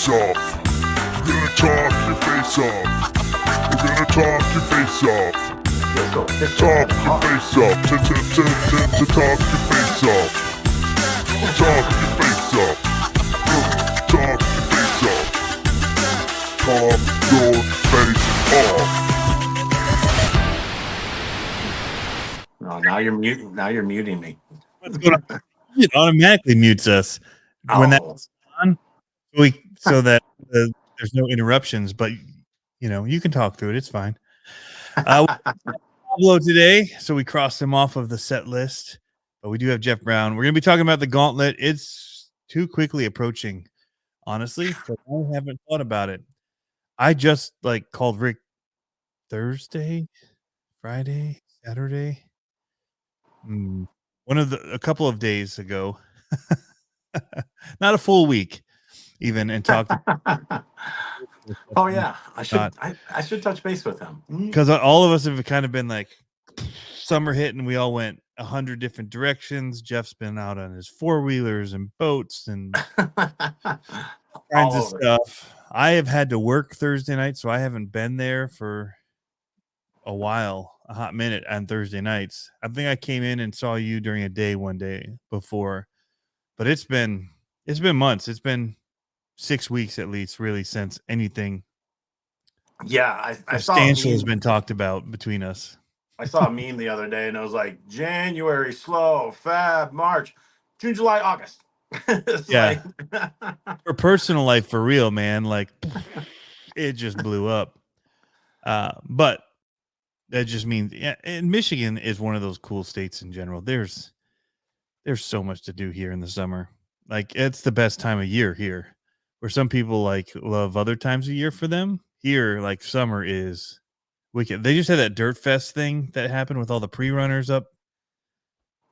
face off. We're gonna talk your face off. We're gonna talk your face off. Talk your face off. To talk your face off. Talk your face off. Talk your face off. Talk your face off. Oh, now you're muting. Now you're muting me. What's going on? It automatically mutes us when that's on, so that there's no interruptions. But you can talk through it. It's fine. Pablo today, so we crossed him off of the set list. But we do have Jeff Brown. We're going to be talking about the Gauntlet. It's too quickly approaching, honestly. So I haven't thought about it. I just called Rick Thursday, Friday, Saturday. A couple of days ago, not a full week, even, and talked. Oh yeah, I should touch base with him because all of us have kind of been like summer hit, and we all went 100 different directions. Jeff's been out on his 4-wheelers and boats and kinds of stuff. I have had to work Thursday night, so I haven't been there for a while. A hot minute on Thursday nights. I think I came in and saw you during a day one day before, but it's been months. It's been 6 weeks at least, really, since anything. Yeah, I saw substantial has been talked about between us. I saw a meme the other day, and it was like January slow, Feb, March, June, July, August. Yeah, for personal life, for real, man. Like it just blew up. But that just means, and Michigan is one of those cool states in general. There's so much to do here in the summer. Like it's the best time of year here. Where some people love other times of year for them. Here, summer is wicked. They just had that Dirt Fest thing that happened with all the pre-runners up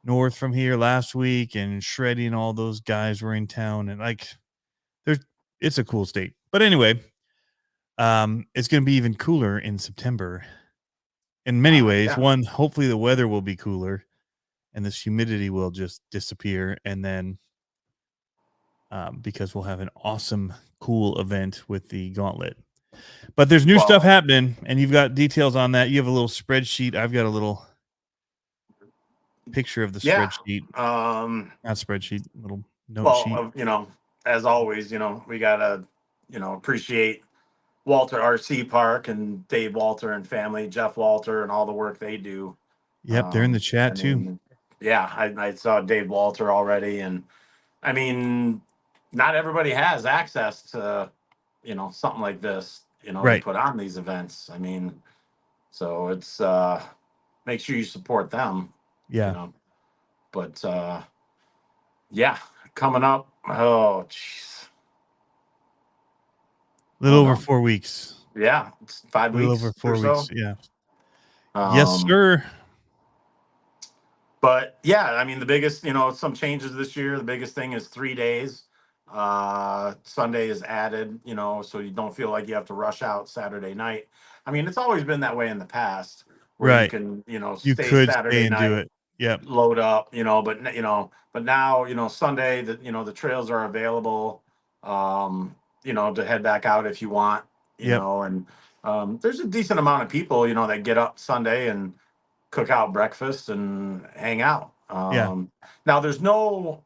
north from here last week, and Shreddy and all those guys were in town, and it's a cool state. But anyway, it's going to be even cooler in September. In many ways, hopefully the weather will be cooler and this humidity will just disappear. And then because we'll have an awesome, cool event with the Gauntlet. But there's new stuff happening, and you've got details on that. You have a little spreadsheet. I've got a little picture of the spreadsheet. Not spreadsheet, little note sheet. As always, we got to, appreciate Walter RC Park and Dave Walter and family, Jeff Walter, and all the work they do. Yep, they're in the chat too. Yeah, I saw Dave Walter already, and I mean, not everybody has access to, something like this, right, to put on these events. I mean, so it's make sure you support them. Yeah. But coming up. Oh, jeez. A little over 4 weeks. Yeah, it's 5 weeks. A little over 4 weeks. So. Yeah. Yes, sir. But yeah, I mean, the biggest, some changes this year. The biggest thing is 3 days. Sunday is added, so you don't feel like you have to rush out Saturday night. I mean, it's always been that way in the past. Where right. You can, you stay could Saturday stay and night, do it. Yep. Load up, but now, Sunday, the trails are available, to head back out if you want, and there's a decent amount of people, that get up Sunday and cook out breakfast and hang out. Now there's no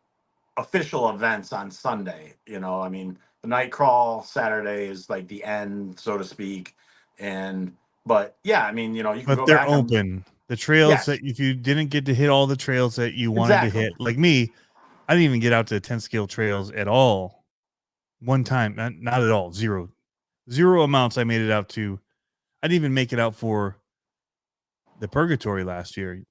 official events on Sunday, I mean, the night crawl Saturday is like the end, so to speak. But yeah, I mean, you can but go they're back open. The trails that if you didn't get to hit all the trails that you wanted to hit, like me, I didn't even get out to the 10 scale trails at all. One time, not at all. Zero amounts I made it out to. I didn't even make it out for the Purgatory last year.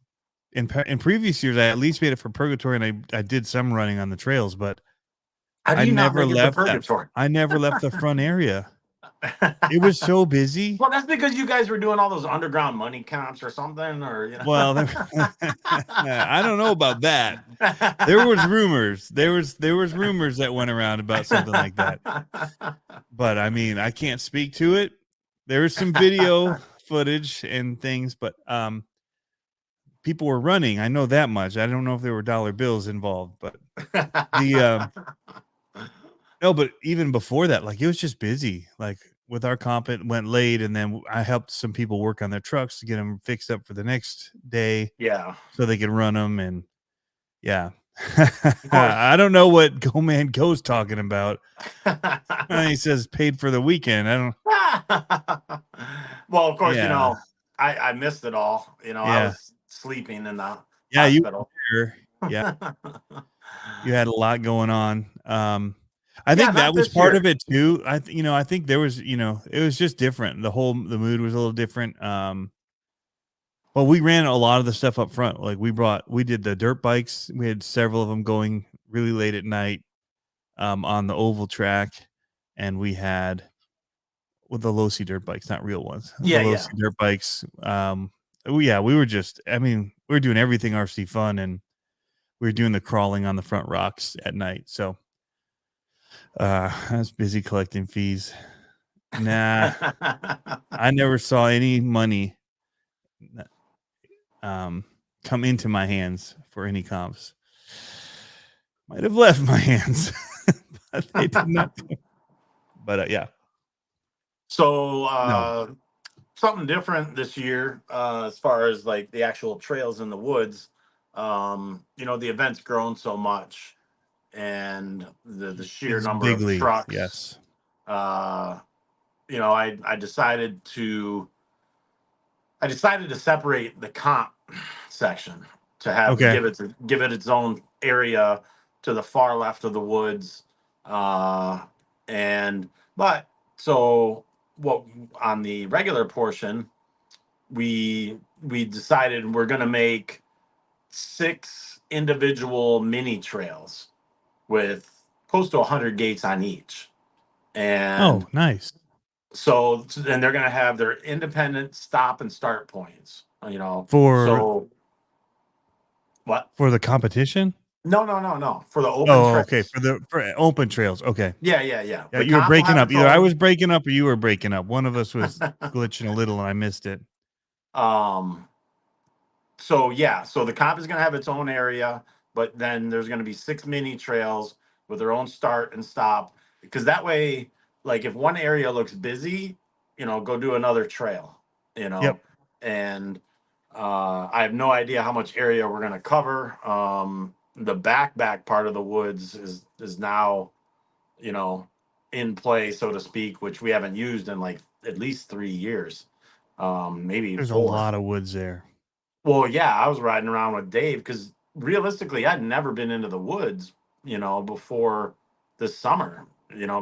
In previous years, I at least made it for Purgatory, and I did some running on the trails, but I never left Purgatory. I never left the front area. It was so busy. Well, that's because you guys were doing all those underground money comps or something, or Well, I don't know about that. There was rumors. There was rumors that went around about something like that. But I mean, I can't speak to it. There was some video footage and things, but people were running. I know that much. I don't know if there were dollar bills involved, but No, but even before that, like, it was just busy. Like, with our comp, it went late, and then I helped some people work on their trucks to get them fixed up for the next day Yeah. so they could run them, and yeah. Of course. I don't know what Go Man Go's talking about. He says paid for the weekend. I don't Well, of course, Yeah. I missed it all. I Yeah. was sleeping in the Yeah, you hospital. were there. Yeah, you had a lot going on. I Yeah, think that not was this part of year. it too. I think there was, it was just different. The mood was a little different. Well, we ran a lot of the stuff up front. Like we did the dirt bikes. We had several of them going really late at night on the oval track, and we had with the low C dirt bikes, not real ones. The Yeah, low yeah. C dirt bikes. Yeah, we were just. I mean, we were doing everything RC fun, and we were doing the crawling on the front rocks at night. So I was busy collecting fees. Nah, I never saw any money come into my hands for any comps. Might have left my hands, but they did not. But yeah, So no, something different this year, as far as like the actual trails in the woods. The event's grown so much, and the sheer it's number of bigly. trucks. Yes. Uh, I decided to separate the comp section to Okay. give it its own area to the far left of the woods. And but so what on the regular portion, we decided we're going to make 6 individual mini trails with close to 100 gates on each. And Oh, nice. so then they're going to have their independent stop and start points, For so what? the competition. No, no, no, no, for the open Oh, okay. trails. For open trails. Okay. Yeah, yeah, yeah, Yeah, the you were comp will breaking have up. its Either I own. was breaking up or you were breaking up. One of us was glitching a little and I missed it. um so yeah, so the comp is going to have its own area, but then there's going to be 6 mini trails with their own start and stop, because that way, like, if one area looks busy, go do another trail, you Yep. know and I have no idea how much area we're going to cover. The back part of the woods is now, you know in play, so to speak, which we haven't used in like at least 3 years, maybe There's a 4. lot of woods there. Well, yeah, I was riding around with Dave because realistically, I'd never been into the woods, before this summer,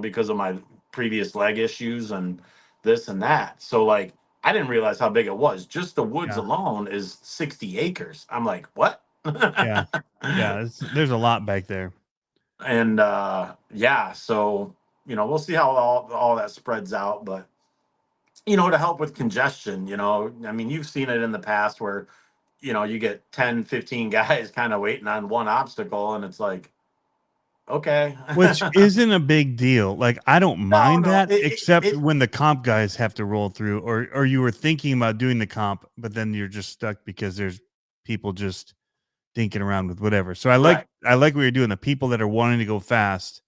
because of my previous leg issues and this and that. So, like, I didn't realize how big it was. Just the woods Yeah. alone is 60 acres. I'm like, what? Yeah. Yeah. There's a lot back there. And yeah, so we'll see how all that spreads out, but to help with congestion, I mean, you've seen it in the past where you get 10, 15 guys kind of waiting on one obstacle, and it's like, okay. Which isn't a big deal. Like, I don't No, mind no, that, except it when the comp guys have to roll through, or you were thinking about doing the comp, but then you're just stuck because there's people just dinking around with whatever. So right. I like what you're doing. The people that are wanting to go fast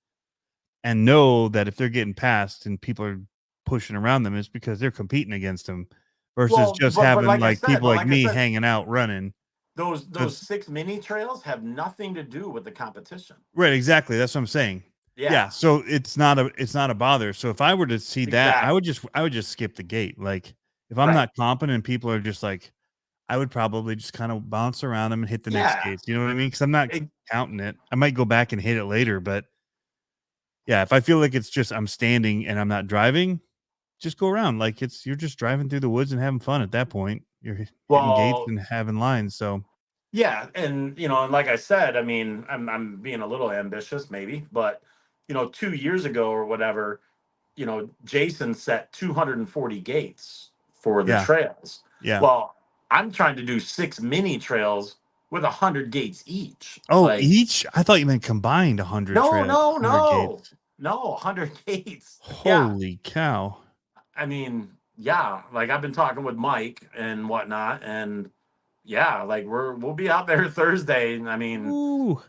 and know that if they're getting past and people are pushing around them, it's because they're competing against them versus Well, just but having like I like said, people but like like I me said, hanging out running. those That's 6 mini trails have nothing to do with the competition. right. Exactly. That's what I'm saying. Yeah. Yeah, So it's not a bother. So if I were to see that, exactly. I would just skip the gate. Like if I'm Right. not competent and people are just like, I would probably just kind of bounce around them and hit the next Yeah. gates. You know what I mean? Because I'm not counting it. I might go back and hit it later, but yeah, if I feel like it's just I'm standing and I'm not driving, just go around. Like you're just driving through the woods and having fun at that point. You're hitting gates Well, and having lines. So yeah, and and like I said, I mean, I'm being a little ambitious, maybe, but 2 years ago or whatever, Jason set 240 gates for the yeah, trails. yeah. Well, I'm trying to do 6 mini trails with 100 gates each. Oh, Like, each? I thought you meant combined 100 no, trails, no, 100 no, gates. no, 100 gates. Yeah, Holy cow. I mean, yeah, like I've been talking with Mike and whatnot, and yeah, like we'll be out there Thursday. I mean, Ooh.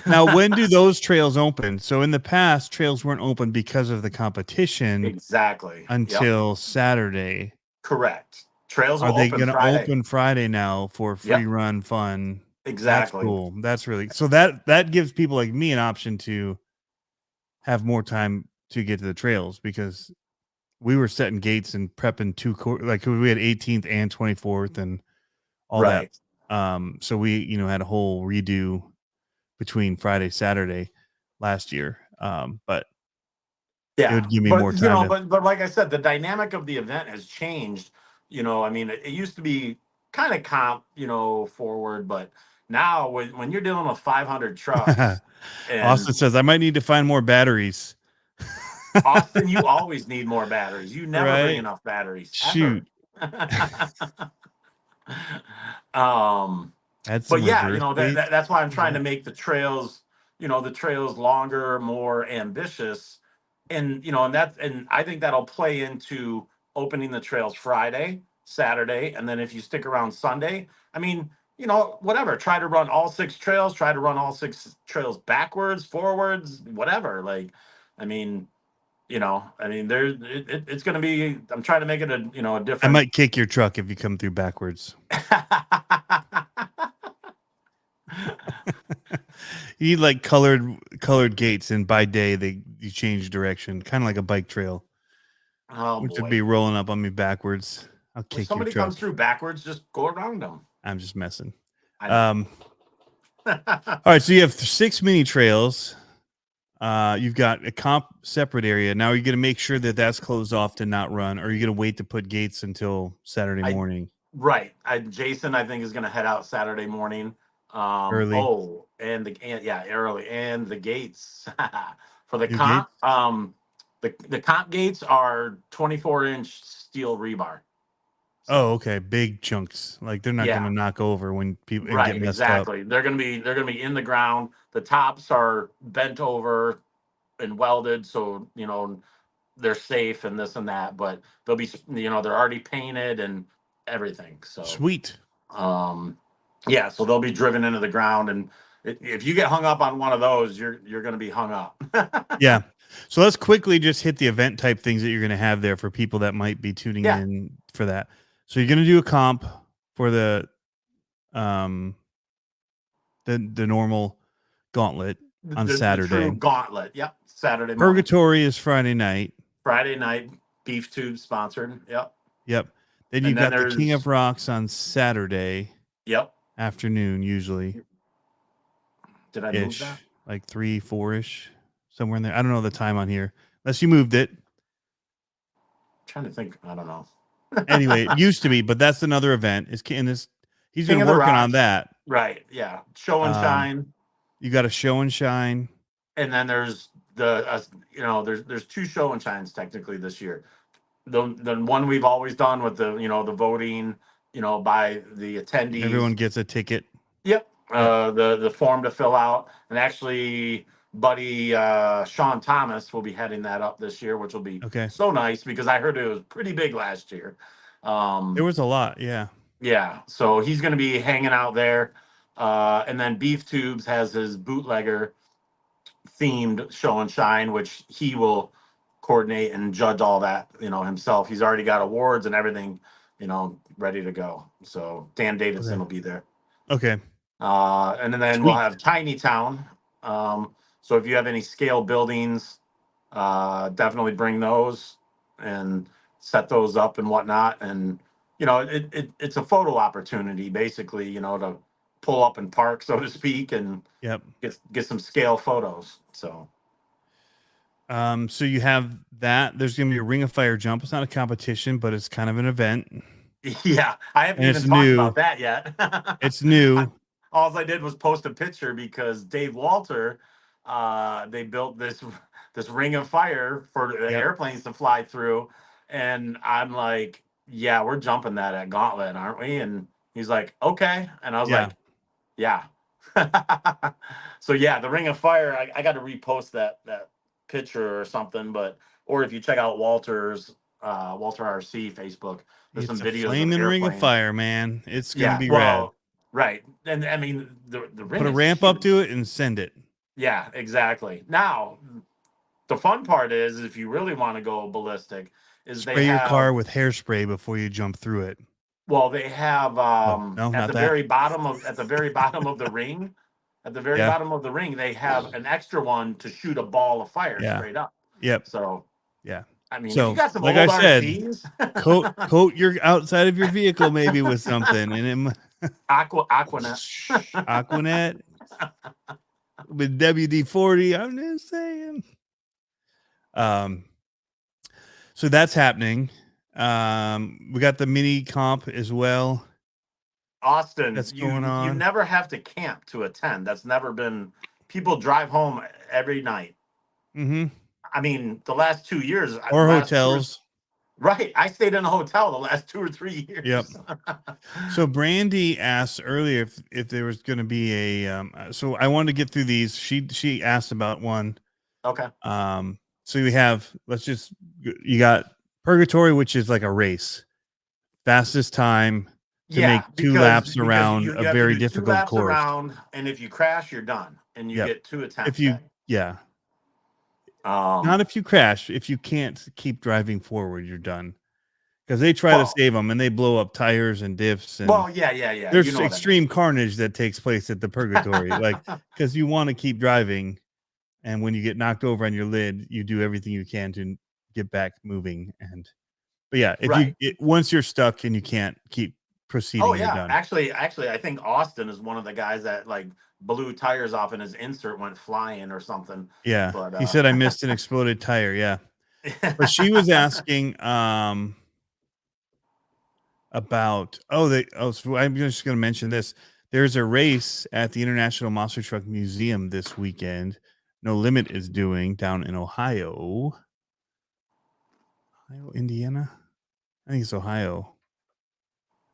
Now, when do those trails open? So in the past, trails weren't open because of the competition Exactly. Yep. until Saturday. Correct. Trails Are will they open going to Friday. open Friday now for free Yep. run fun? Exactly. That's cool. That's really so that gives people like me an option to have more time to get to the trails, because we were setting gates and prepping like we had 18th and 24th and all Right. that. So we, had a whole redo between Friday, Saturday last year. But it Yeah, would give me but more time to. but like I said, the dynamic of the event has changed. I mean, it used to be kind of comp, forward, but now when you're dealing with 500 trucks, Austin and says I might need to find more batteries. Austin, you always need more batteries. You never bring Right? enough batteries ever. Shoot. um, Add but some yeah, reverse weights. that's why I'm trying to make the trails longer, more ambitious, and I think that'll play into opening the trails Friday, Saturday, and then if you stick around Sunday, I mean, whatever, try to run all 6 trails, try to run all 6 trails backwards, forwards, whatever. Like, I mean, it's going to be. I'm trying to make it a I different. might kick your truck if you come through backwards. You need like colored gates, and by day you change direction, kind of like a bike trail, Oh which would boy! be rolling up on me backwards. I'll If kick your somebody truck. comes through backwards, just go around them. I'm just messing. I know. All right, so you have 6 mini trails. You've got a comp separate area. Now you're going to make sure that that's closed off to not run, or you're going to wait to put gates until Saturday morning. Right. Jason, I think, is going to head out Saturday morning. Early. Oh, early, and the gates for the New comp. gates? The comp gates are 24-inch steel rebar. Oh, okay. Big chunks. Like they're not going to knock over when people and get Right, messed up. exactly. They're gonna be in the ground. The tops are bent over and welded, so they're safe and this and that. But they'll be, they're already painted and everything. So Sweet. yeah, so they'll be driven into the ground, and if you get hung up on one of those, you're gonna be hung up. Yeah. So let's quickly just hit the event type things that you're going to have there for people that might be tuning Yeah. in for that. So you're going to do a comp for the normal gauntlet on Saturday. The true gauntlet. Yep. Saturday morning. Purgatory is Friday night. Friday night, Beef Tube sponsored. Yep. Then you've got the King of Rocks on Saturday. Yep. Afternoon, usually. Did I move that? Like 3, 4-ish, somewhere in there. I don't know the time on here, unless you moved it. I'm trying to think. I don't know. Anyway, it used to be, but that's another event. He's been working on that. Right. Yeah. Show and shine. You got a show and shine. And then there's there's 2 show and shines technically this year. The one we've always done with the the voting, by the attendees. Everyone gets a ticket. Yep. The form to fill out, and actually, buddy Sean Thomas will be heading that up this year, which will be so nice because I heard it was pretty big last year. There was a lot, yeah. Yeah, so he's going to be hanging out there, and then Beef Tubes has his bootlegger themed show and shine, which he will coordinate and judge all that himself. He's already got awards and everything ready to go. So Dan Davidson will be there. Okay. And then we'll have Tiny Town. So if you have any scale buildings, definitely bring those and set those up and whatnot. And it's a photo opportunity, basically, to pull up and park, so to speak, and get some scale photos. So so you have that. There's gonna be a Ring of Fire jump. It's not a competition, but it's kind of an event. Yeah, I haven't even talked about that yet. It's new. All I did was post a picture because Dave Walter, they built this Ring of Fire for the airplanes to fly through, and I'm like, yeah, we're jumping that at Gauntlet, aren't we? And he's like, okay, and I was like, yeah. So yeah, the Ring of Fire. I got to repost that picture or something, or if you check out Walter's Walter RC Facebook, there's some videos. Flaming Ring of Fire, man. It's gonna be rad. Right. And I mean, the ring Put a is ramp up huge. to it and send it. Yeah, exactly. Now, the fun part is if you really want to go ballistic, is they Spray your car have with hairspray before you jump through it. well, they have Oh, no, at not the that. very bottom of the ring, at the very Yeah. bottom of the ring, they have an extra one to shoot a ball of fire Yeah. straight up. Yep. So, Yeah. I mean, if you So, got some like old I said, RCs, coat your outside of your vehicle maybe with something, and it Aquanet. Aquanet with WD-40. I'm just saying. So that's happening. We got the mini comp as well. Austin, That's you going on. never have to camp to attend. That's never been. People drive home every night. Mm-hmm. I mean, the last 2 years Or hotels. Right. I stayed in a hotel the last 2 or 3 years. Yep. So Brandy asked earlier if there was going to be a. So I wanted to get through these. She asked about one. Okay. So you got Purgatory, which is like a race, fastest time to make two laps around you a have very to do 2 difficult laps course. around, and if you crash, you're done, and you get 2 attempts. Not if you crash. If you can't keep driving forward, you're done. Because they try to save them and they blow up tires and diffs. And yeah. There's You know extreme carnage that takes place at the Purgatory, like because you want to keep driving, and when you get knocked over on your lid, you do everything you can to get back moving. But yeah, if once you're stuck and you can't keep proceeding, Oh you're yeah, done. actually, I think Austin is one of the guys that like blew tires off and his insert went flying or something. Yeah, But he said I missed an exploded tire. Yeah, but she was asking about so I'm just going to mention this. There's a race at the International Monster Truck Museum this weekend. No Limit is doing down in Ohio, Indiana. I think it's Ohio.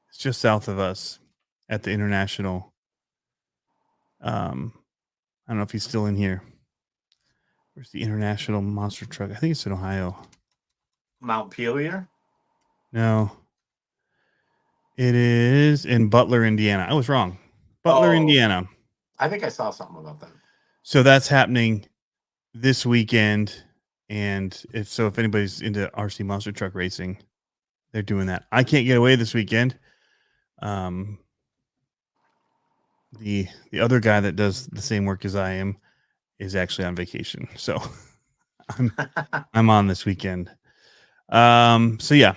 It's just south of us at the International. I don't know if he's still in here. Where's the International Monster Truck? I think it's in Ohio. Mount Pelier? No. It is in Butler, Indiana. I was wrong. Butler, Indiana. I think I saw something about that. So that's happening this weekend. And if anybody's into RC monster truck racing, they're doing that. I can't get away this weekend. The other guy that does the same work as I am is actually on vacation. So I'm on this weekend. So yeah,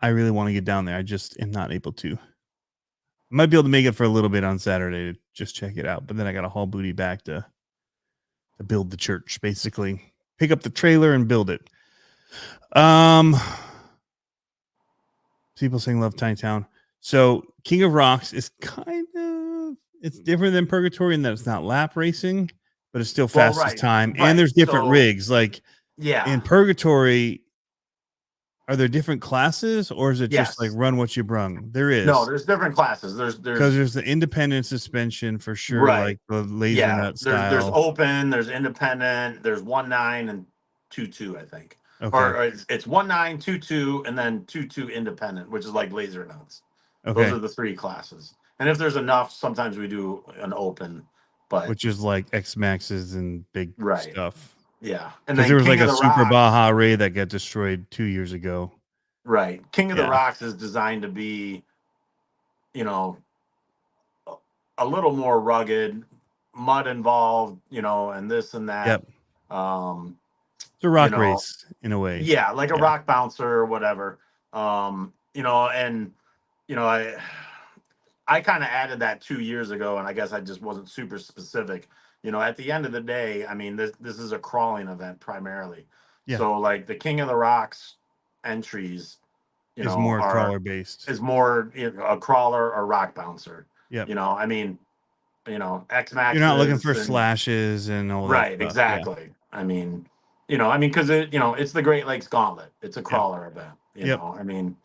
I really want to get down there. I just am not able to. I might be able to make it for a little bit on Saturday to just check it out, but then I got to haul booty back to build the church, basically. Pick up the trailer and build it. People saying love Tiny Town. So King of Rocks is it's different than Purgatory in that it's not lap racing, but it's still fastest time. Right. And there's different rigs. Like in Purgatory, are there different classes, or is it just like run what you brung? There is. No, there's different classes. There's the independent suspension for sure, like the laser nut style. There's open, there's independent, there's 1.9 and 2.2, I think. Okay. Or it's 1.9, 2.2, and then 2.2 independent, which is like laser nuts. Okay. Those are the 3 classes. And if there's enough, sometimes we do an open, but which is like X Maxes and big stuff. Yeah. And then there was like a Super Baja Ray that got destroyed 2 years ago. Right. King of the Rocks is designed to be, a little more rugged, mud involved, and this and that. Yep. It's a rock race in a way. Yeah, like a rock bouncer or whatever. I kind of added that 2 years ago, and I guess I just wasn't super specific. At the end of the day, I mean, this is a crawling event primarily. Yeah. So like the King of the Rocks entries, is more crawler based. Is more a crawler or rock bouncer. Yeah. I mean, X Max. You're not looking for slashes and all that. Right. Exactly. Yeah. I mean, because it's the Great Lakes Gauntlet. It's a crawler event. You know, I mean,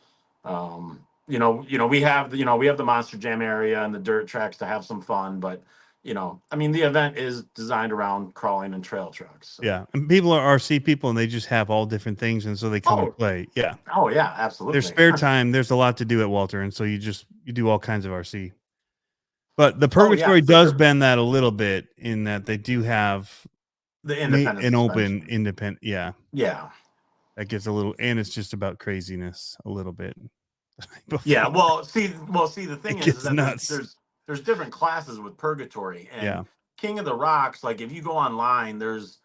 we have the Monster Jam area and the dirt tracks to have some fun, but I mean, the event is designed around crawling and trail trucks. So. Yeah, and people are RC people, and they just have all different things, and so they come and play. Yeah. Oh yeah, absolutely. There's spare time. There's a lot to do at Walter, and so you do all kinds of RC. But the Oh, yeah, Purgatory for does sure. bend that a little bit in that they do have The independent an open suspension. independent. Yeah, Yeah. that gets a little, and it's just about craziness a little bit. Yeah. Before Well, see, the thing it is gets that nuts. there's different classes with Purgatory and Yeah, King of the Rocks. Like if you go online, there's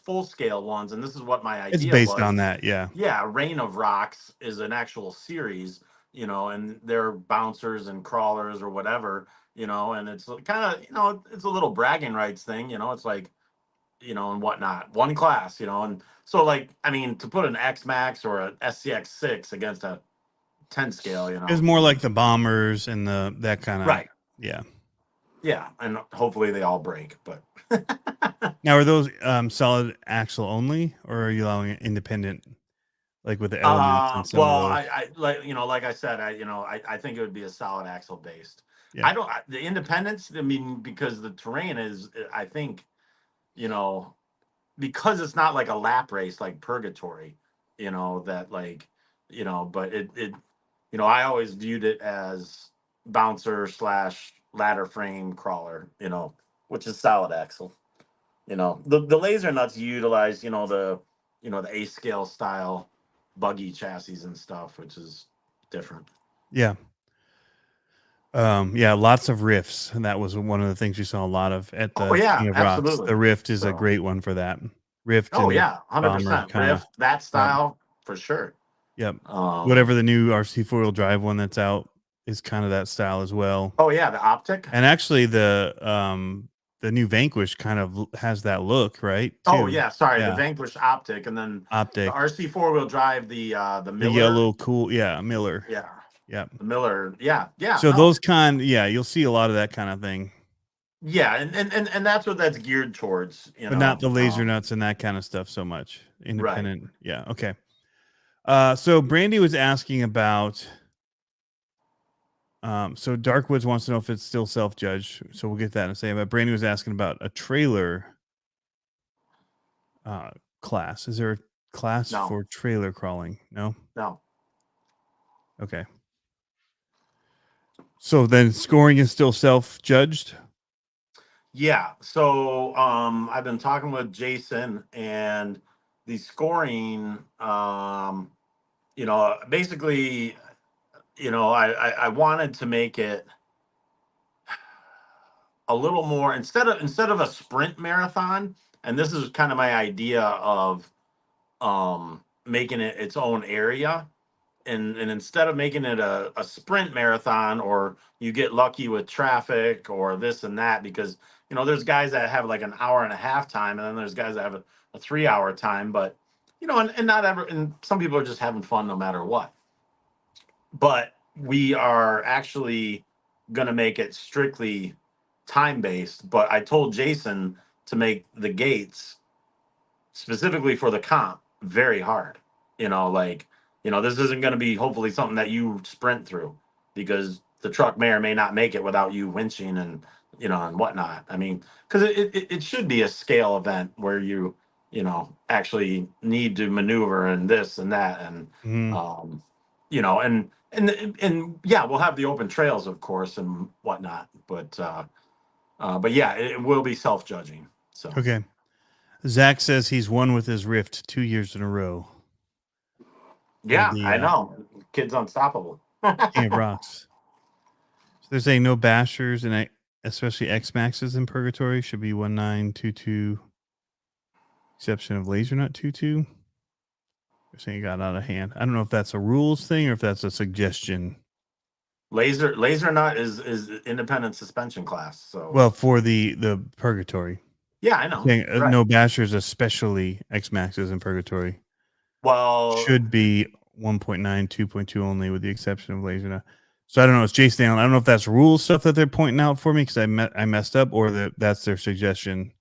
full scale ones, and this is what my it's idea based on was. that. Yeah, Yeah, Reign of Rocks is an actual series, and they're bouncers and crawlers or whatever, and it's kind of, it's a little bragging rights thing, it's like, and whatnot. One class, and so like, I mean, to put an X Max or a SCX6 against a 10 scale, it's more like the bombers and that kind of. right. Yeah. Yeah, and hopefully they all break, but Now, are those solid axle only, or are you allowing independent, like with the elements and some of well, those? I like, like I said, I think it would be a solid axle based. Yeah, The independence, I mean, because the terrain is, I think, you know, because it's not like a lap race like Purgatory, that like, but I always viewed it as bouncer slash ladder frame crawler, which is solid axle. The laser nuts utilize, the A scale style buggy chassis and stuff, which is different. yeah. Yeah, lots of riffs, and that was one of the things you saw a lot of at Oh the yeah, King of Rocks. absolutely. The Rift is a So, great one for that. Rift oh and the yeah, bomber 100% kind of. rift that Yep, style for sure. yep. Um, Whatever the new RC four-wheel drive one that's out is kind of that style as well. oh yeah, the optic. And actually, the new Vanquish kind of has that look, right? Oh Too. yeah, sorry, the Yeah, Vanquish optic, and then the optic, RC four wheel drive, the the Miller. yellow, cool. Yeah, Miller. Yeah, Yep. the Miller. Yeah, yeah, So no, those yeah, you'll see a lot of that kind of thing, yeah, and that's what that's geared towards. but not the laser nuts and that kind of stuff so much. Right. Independent. Yeah. Okay. So Brandy was asking about. So Darkwoods wants to know if it's still self-judged. So we'll get that in a second. But Brandy was asking about a trailer class. Is there a class No, for trailer crawling? No. no. Okay. So then scoring is still self-judged. Yeah. So I've been talking with Jason, and the scoring, basically, I wanted to make it a little more, instead of a sprint marathon, and this is kind of my idea of making it its own area. And instead of making it a sprint marathon, or you get lucky with traffic or this and that, because there's guys that have like an hour and a half time, and then there's guys that have a 3 hour time, but and not ever, and some people are just having fun no matter what. But we are actually going to make it strictly time based. But I told Jason to make the gates specifically for the comp very hard. Like, this isn't going to be hopefully something that you sprint through, because the truck may or may not make it without you winching and whatnot. I mean, because it should be a scale event where actually need to maneuver and this and that. And, Mhm. and yeah, we'll have the open trails, of course, and whatnot. But yeah, it will be self-judging. So. Okay. Zach says he's won with his Rift 2 years in a row for Yeah, the I know. Kid's unstoppable. King of Rocks. So they're saying no bashers and especially X Maxes in Purgatory should be 1922. Exception of Laser Nut 22. They're saying it got out of hand. I don't know if that's a rules thing or if that's a suggestion. Laser nut is independent suspension class. So Well, for the Purgatory. yeah, I know. Saying Right. no bashers, especially X Maxes in Purgatory, Well, should be 1.9, 2.2 only, with the exception of Laser Nut. So I don't know. It's Jason Allen. I don't know if that's rules stuff that they're pointing out for me because I messed up, or that's their suggestion.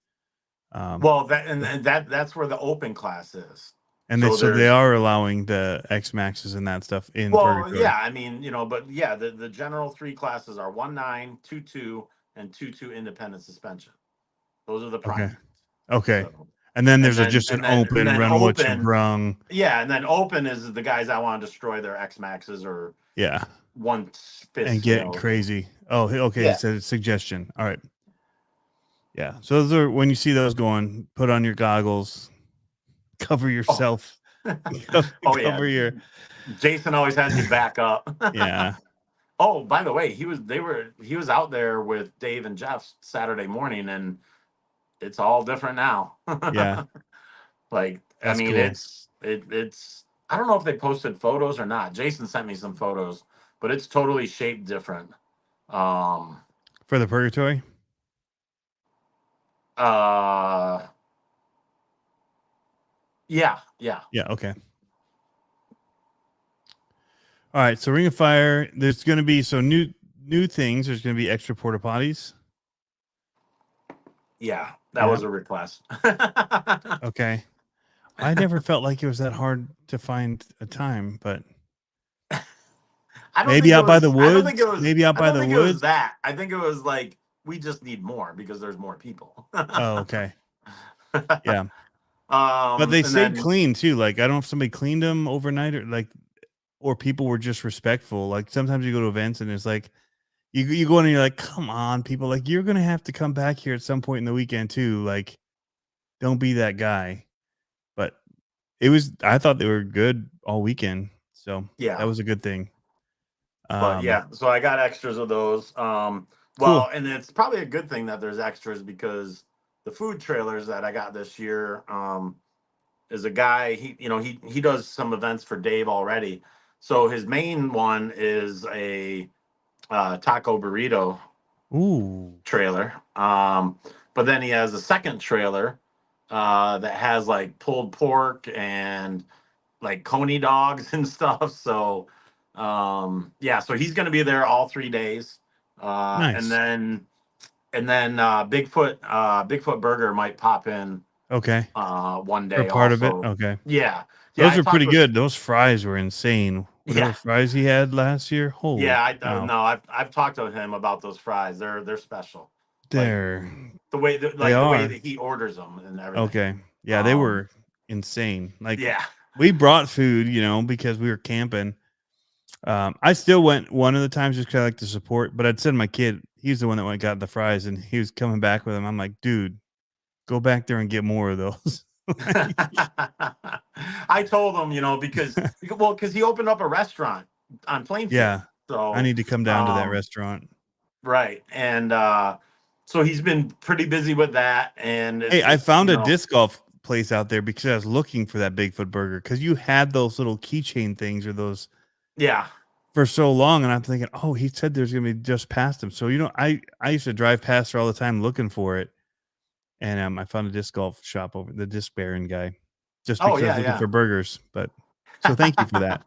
well, that's where the open class is. And so they are allowing the X Maxes and that stuff in Purgatory. Yeah, I mean, but yeah, the general three classes are 1.9, 2.2, and 2.2 independent suspension. Those are the primary. Okay. So, And then there's just an open run what you brung. Yeah, and then open is the guys that want to destroy their X Maxes or Yeah. one fifth and get scale. crazy. Oh, okay. Yeah. It said suggestion. All right. Yeah. So those are, when you see those going, put on your goggles, cover Oh, yourself, oh yeah. cover your, Jason always has you back up. yeah. Oh, by the way, he was out there with Dave and Jeff Saturday morning, and it's all different now. Yeah. Like, I That's mean, cool. it's I don't know if they posted photos or not. Jason sent me some photos, but it's totally shaped different. Um For the purgatory. uh yeah, yeah. Yeah. Okay. All right. So Ring of Fire, there's going to be new things. There's going to be extra porta potties. Yeah, that Yeah. was a request. Okay. I never felt like it was that hard to find a time, but I don't maybe think it out by the was I don't think woods. it was Maybe out I by don't the think it was woods. that. I think it was like we just need more because there's more people. Oh, okay. Yeah. But they And stayed then clean too. Like, I don't know if somebody cleaned them overnight or like, or people were just respectful. Like sometimes you go to events and it's like, you go in and you're like, come on, people, like you're going to have to come back here at some point in the weekend too. Like, don't be that guy. But I thought they were good all weekend. So that yeah, was a good thing. but yeah, so I got extras of those. Cool. Well, and it's probably a good thing that there's extras because the food trailers that I got this year, is a guy, he does some events for Dave already. So his main one is a taco burrito Ooh, trailer. But then he has a second trailer that has like pulled pork and like coney dogs and stuff. So yeah, so he's going to be there all 3 days. And nice. then Bigfoot Burger might pop in Okay. one For day part of it. also. Okay. Yeah. Yeah, Those I are talked pretty with good. Those fries were insane. Whatever yeah. fries he had last year. Holy Yeah, I cow. no, I've talked to him about those fries. They're special. Like They're, they the way are. that he orders them and everything. Okay. Yeah, they Um were insane. Like yeah. we brought food, because we were camping. I still went one of the times just because I like to support, but I'd send my kid. He's the one that went and got the fries, and he was coming back with them. I'm like, dude, go back there and get more of those. I told him, because he opened up a restaurant on Plainfield. Yeah, I So need to come down to that restaurant. right. And so he's been pretty busy with that, and Hey, I it's found a disc golf place out there because I was looking for that Bigfoot burger because you had those little keychain things or those yeah. for so long, and I'm thinking, oh, he said there's gonna be just past him. So I used to drive past there all the time looking for it, and I found a disc golf shop over the disc baron guy, just Oh because I was yeah, looking yeah. for burgers. But so thank you for that.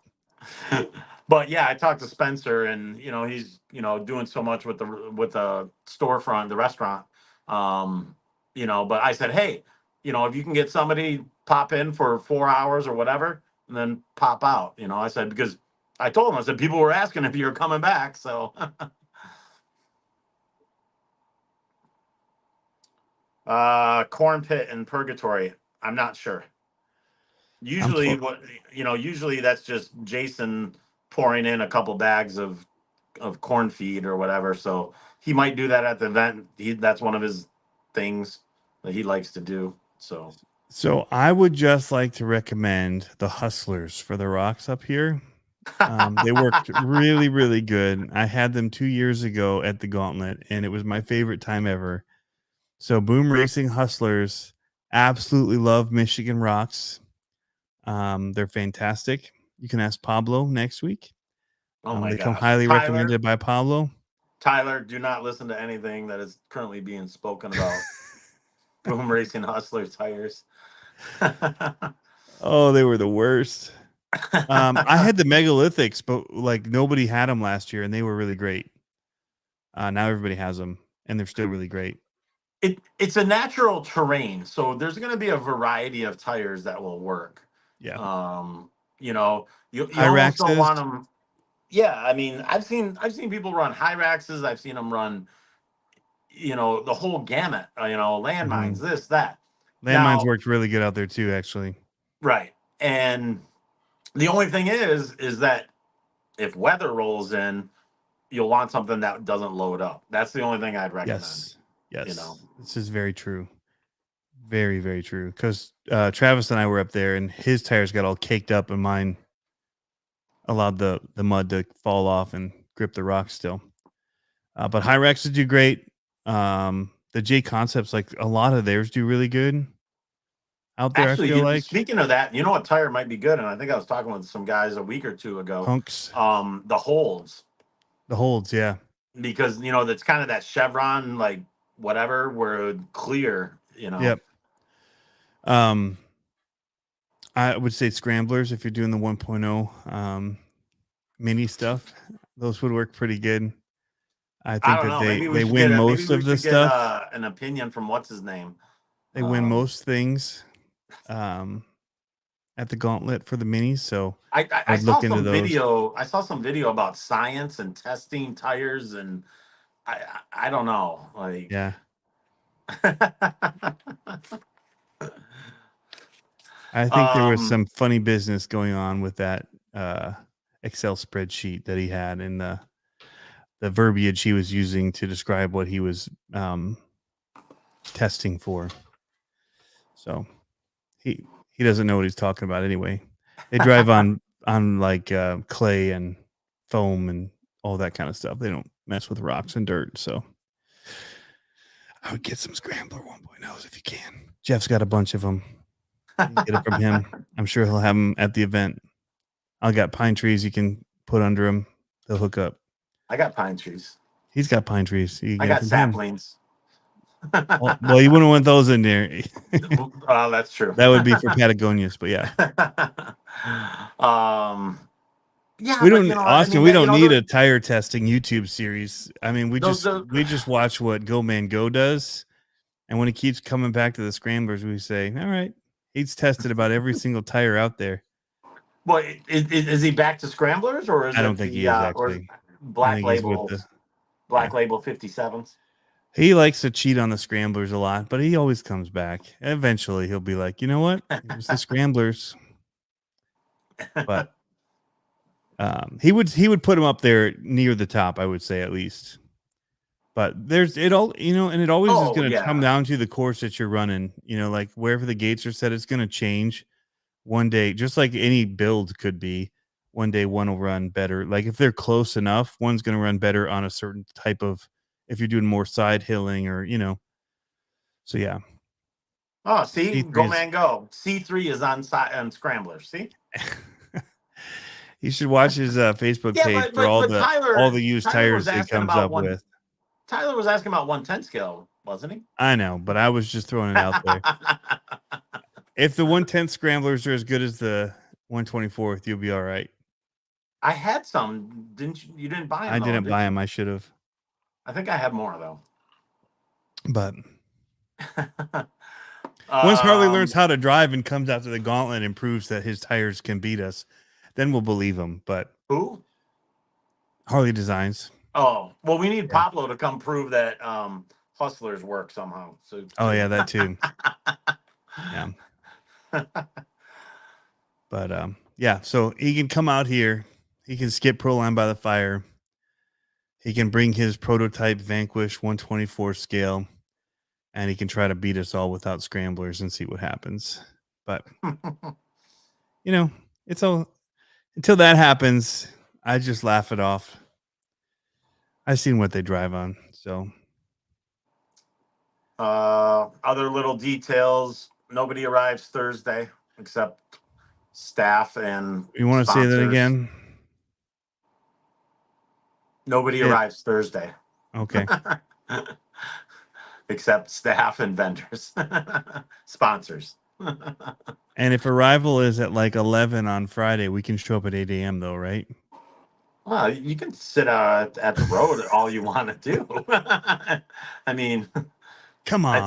But yeah, I talked to Spencer, and he's doing so much with the storefront, the restaurant. But I said, hey, if you can get somebody pop in for 4 hours or whatever, and then pop out. I said because I told him, I said people were asking if you were coming back, so. Corn pit and purgatory. I'm not sure. I'm Usually, for usually that's just Jason pouring in a couple bags of corn feed or whatever. So he might do that at the event. That's one of his things that he likes to do. So I would just like to recommend the Hustlers for the rocks up here. They worked really, really good. I had them 2 years ago at the Gauntlet, and it was my favorite time ever. So Boom Racing Hustlers, absolutely love Michigan rocks. They're fantastic. You can ask Pablo next week. Oh my They come gosh, highly recommended by Pablo. Tyler, do not listen to anything that is currently being spoken about. Boom Racing Hustler tires. Oh, they were the worst. I had the megalithics, but like nobody had them last year, and they were really great. Now everybody has them, and they're still really great. It's a natural terrain, so there's going to be a variety of tires that will work. Yeah. You almost don't want Hyraxes. them. Yeah, I mean, I've seen people run Hyraxes. I've seen them run, the whole gamut. Landmines, this, that. Landmines Now, worked really good out there too, actually. right, and the only thing is that if weather rolls in, you'll want something that doesn't load up. That's the only thing I'd recommend. Yes. You know, this is very true. Very, very true. Because Travis and I were up there, and his tires got all caked up, and mine allowed the mud to fall off and grip the rocks still. But Hyrexes do great. The J Concepts, like a lot of theirs, do really good out there. actually, I feel like speaking of that, you know what tire might be good, and I think I was talking with some guys a week or two ago. Hunks, The holds, yeah, because you know that's kind of that chevron, like whatever, where it would clear. You know. Yep. I would say scramblers if you're doing the 1.0 mini stuff. Those would work pretty good. I I think don't that know. Maybe we they should win get most of the stuff. An opinion from what's his name. They win most things at the Gauntlet for the minis. So I saw some video. I saw some video about science and testing tires, and I don't know. Like, yeah, I think there was some funny business going on with that Excel spreadsheet that he had, and the verbiage he was using to describe what he was testing for. So he doesn't know what he's talking about anyway. They drive on like clay and foam and all that kind of stuff. They don't mess with rocks and dirt. So I would get some Scrambler 1.0s if you can. Jeff's got a bunch of them. You can get it from him. I'm sure he'll have them at the event. I got pine trees you can put under them. They'll hook up. I got pine trees. He's got pine trees. I got saplings. Well, you wouldn't want those in there. That's true. That would be for Patagonias, but yeah. Yeah, we don't, Austin. We don't need a tire testing YouTube series. I mean, we just watch what Go Man Go does, and when he keeps coming back to the scramblers, we say, "All right, he's tested about every single tire out there." Well, is he back to scramblers, or is I don't think he is actually. Black Label 57s? He likes to cheat on the scramblers a lot, but he always comes back. Eventually, he'll be like, "You know what? It was the scramblers." But he would put him up there near the top, I would say, at least. But it always is going to come down to the course that you're running. You know, like wherever the gates are set, it's going to change one day, just like any build could be. One day one will run better. Like if they're close enough, one's going to run better on a certain type of, if you're doing more side hilling or, so yeah. Oh, see, Go Man Go. C3 is on scramblers. See? You should watch his Facebook page for all the used tires he comes up with. Tyler was asking about 110 scale, wasn't he? I know, but I was just throwing it out there. If the 110 scramblers are as good as the 124th, you'll be all right. I had some. Didn't you? You didn't buy them? I didn't buy them. I should have. I think I have more though. But once Harley learns how to drive and comes out to the Gauntlet and proves that his tires can beat us, then we'll believe him. But who? Harley Designs. Oh, well, we need Pablo to come prove that hustlers work somehow. So. Oh yeah, that too. Yeah. But yeah, so he can come out here. He can skip Pro Line by the Fire. He can bring his prototype Vanquish 124 scale, and he can try to beat us all without scramblers and see what happens. But it's all until that happens. I just laugh it off. I've seen what they drive on, so. Other little details. Nobody arrives Thursday except staff and. You want to say that again? Nobody arrives Thursday. Okay. Except staff and vendors, sponsors. And if arrival is at like 11 on Friday, we can show up at 8 a.m. though, right? Well, you can sit at the road all you want to do. I mean, come on, I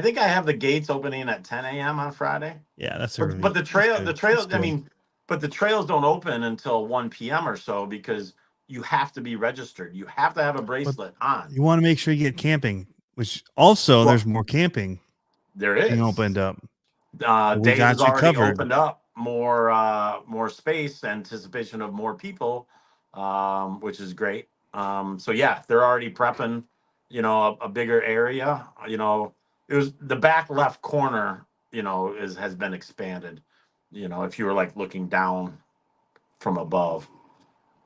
think I have the gates opening at 10 a.m. on Friday. Yeah, that's early. But the trails, but the trails don't open until 1 p.m. or so because you have to be registered. You have to have a bracelet on. You want to make sure you get camping, which also there's more camping. There is. Being opened up. Dave has already opened up. more space, anticipation of more people, which is great. So yeah, they're already prepping, a bigger area. It was the back left corner, has been expanded. If you were like looking down from above.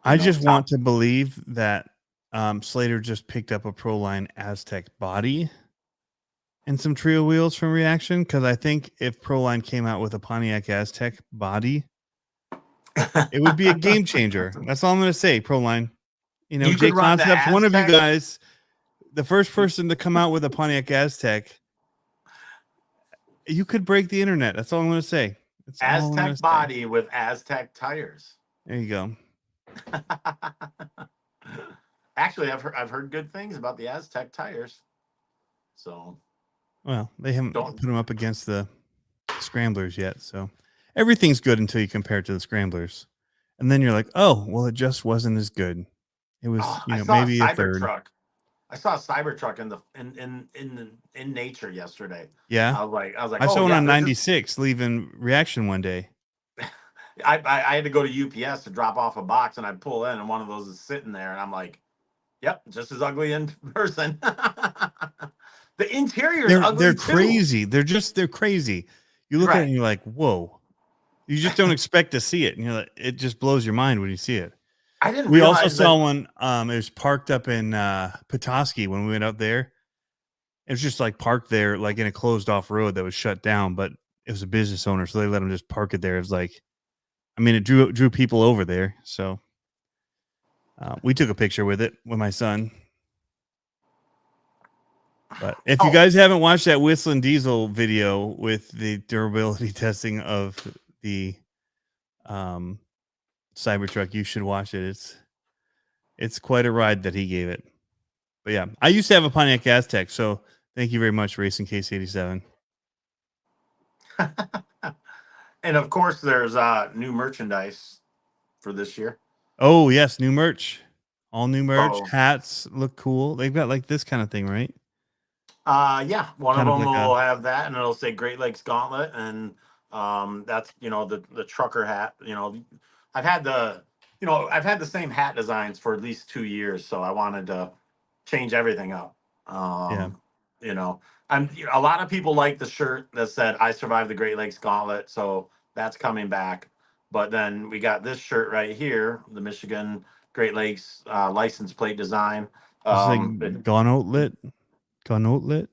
I just want top. to believe that Slater just picked up a Proline Aztec body and some trio wheels from Reaction, because I think if Proline came out with a Pontiac Aztec body, it would be a game changer. That's all I'm going to say, Proline. You J could run the Concepts, one of you Aztec. guys, the first person to come out with a Pontiac Aztec, you could break the internet. That's all I'm going to say. That's all I'm gonna Aztec say. body with Aztec tires. There you go. Actually, I've heard good things about the Aztec tires. So, well, they haven't Don't- put them up against the Scramblers yet, so everything's good until you compare it to the Scramblers, and then you're like, oh, well, it just wasn't as good. It was, I saw maybe a a third. Cybertruck. I saw a Cybertruck in nature yesterday. Yeah, I was like, I saw one on they're 96 leaving Reaction one day. I had to go to UPS to drop off a box, and I pull in, and one of those is sitting there, and I'm like, yep, just as ugly in person. The interior is ugly. They're too. crazy. They're crazy. You look at it and you're like, whoa. You just don't expect to see it, and you're like, it just blows your mind when you see it. I didn't. We also realize saw that, one. It was parked up in Petoskey when we went up there. It was just like parked there, like in a closed off road that was shut down, but it was a business owner, so they let him just park it there. It was like, I mean, it drew people over there. So we took a picture with it with my son. But if you guys haven't watched that Whistling Diesel video with the durability testing of the Cybertruck, you should watch it. It's quite a ride that he gave it. But yeah, I used to have a Pontiac Aztec, so thank you very much, Racing Case 87. and of course, there's new merchandise for this year. Oh yes, new merch, all new merch. Oh. Hats look cool. They've got like this kind of thing, right? Yeah, one Kind of of them like will have that, and it'll say Great Lakes Gauntlet, and that's the trucker hat. I've had the same hat designs for at least 2 years, so I wanted to change everything up. A lot of people like the shirt that said "I survived the Great Lakes Gauntlet," so that's coming back. But then we got this shirt right here, the Michigan Great Lakes license plate design. It's like Gauntlet. Gauntlet.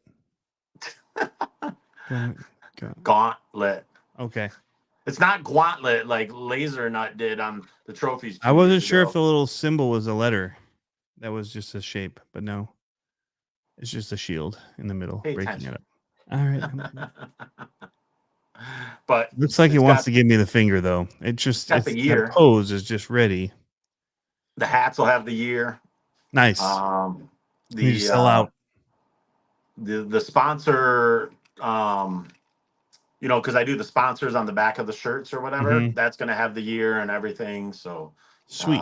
Gauntlet. Okay. It's not Gauntlet like Laser Nut did on the trophies. I wasn't sure if the little symbol was a letter. That was just a shape, but no. It's just a shield in the middle, Pay breaking attention. it up. All right. But looks like he wants to give me the finger, though. It's the year. That pose is just ready. The hats will have the year. Nice. The sell out. The sponsor, because I do the sponsors on the back of the shirts or whatever. Mhm. That's going to have the year and everything. So sweet.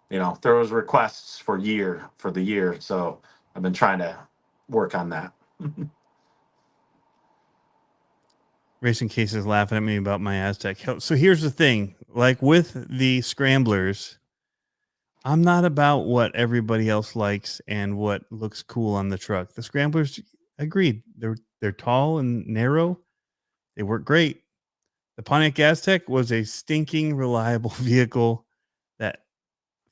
There was requests for the year. So I've been trying to work on that. Racing Case is laughing at me about my Aztec. So here's the thing. Like with the Scramblers, I'm not about what everybody else likes and what looks cool on the truck. The Scramblers, agreed. They're tall and narrow. They work great. The Pontiac Aztec was a stinking reliable vehicle that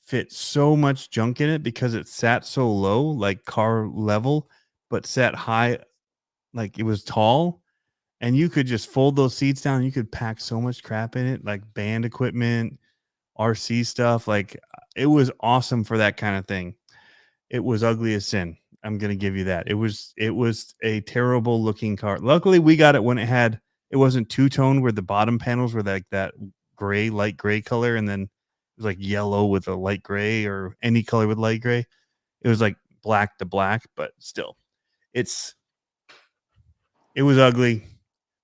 fit so much junk in it because it sat so low, like car level, but sat high, like it was tall. And you could just fold those seats down. You could pack so much crap in it, like band equipment, RC stuff. Like it was awesome for that kind of thing. It was ugly as sin. I'm going to give you that. It was a terrible looking car. Luckily, we got it when it wasn't two-tone where the bottom panels were like that gray, light gray color. And then it was like yellow with a light gray or any color with light gray. It was like black to black, but still it was ugly.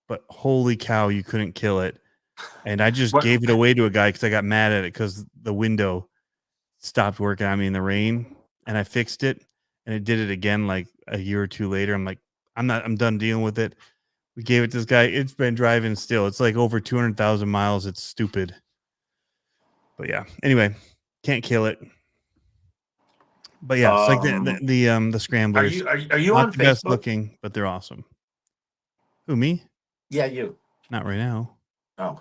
But holy cow, you couldn't kill it. And I just gave it away to a guy because I got mad at it because the window stopped working on me in the rain. And I fixed it. And it did it again like a year or two later. I'm like, I'm done dealing with it. We gave it to this guy. It's been driving still. It's like over 200,000 miles. It's stupid. But yeah. Anyway, can't kill it. But yeah, it's like the Are scramblers. you Not on the best Facebook? looking, but they're awesome. Who, me? Yeah, you. Not right now. Oh,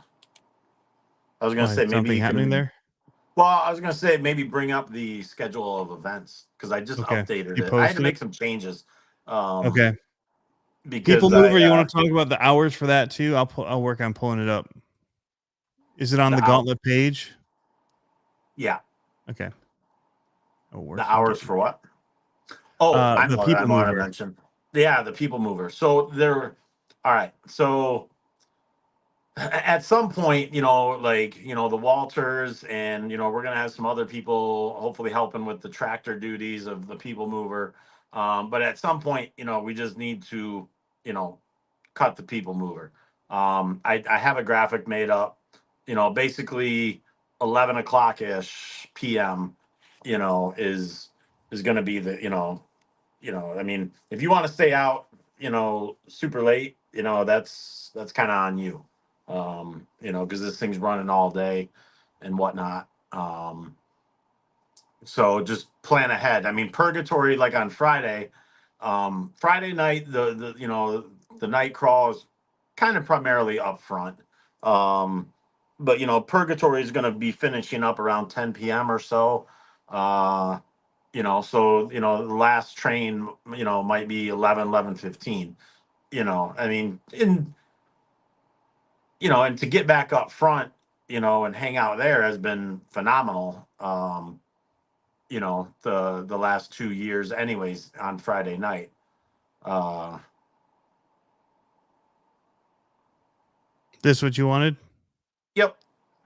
I was gonna Why, say maybe something you happening can. there? Well, I was gonna say maybe bring up the schedule of events because I just Okay. updated You it. I had to posted it? make some changes. Okay. People Because mover, you I want to talk about the hours for that too? I'll work on pulling it up. Is it on the Gauntlet page? yeah, Okay. Oh, the hours for what? Oh, I the know people what I mover. mentioned. Yeah, the people mover. So there. All right. So at some point, the Walters and we're gonna have some other people hopefully helping with the tractor duties of the people mover. But at some point, we just need to, you know, cut the people mover. I have a graphic made up, basically 11 o'clock ish PM, is gonna be the, I mean, if you want to stay out, super late, that's kind of on you. Because this thing's running all day and whatnot. So just plan ahead. I mean, purgatory, like on Friday, Friday night, the night crawl is kind of primarily up front. But purgatory is going to be finishing up around 10 p.m. or so. So the last train might be 11:15. I mean, and to get back up front, and hang out there has been phenomenal. The last 2 years anyways on Friday night. This what you wanted? Yep.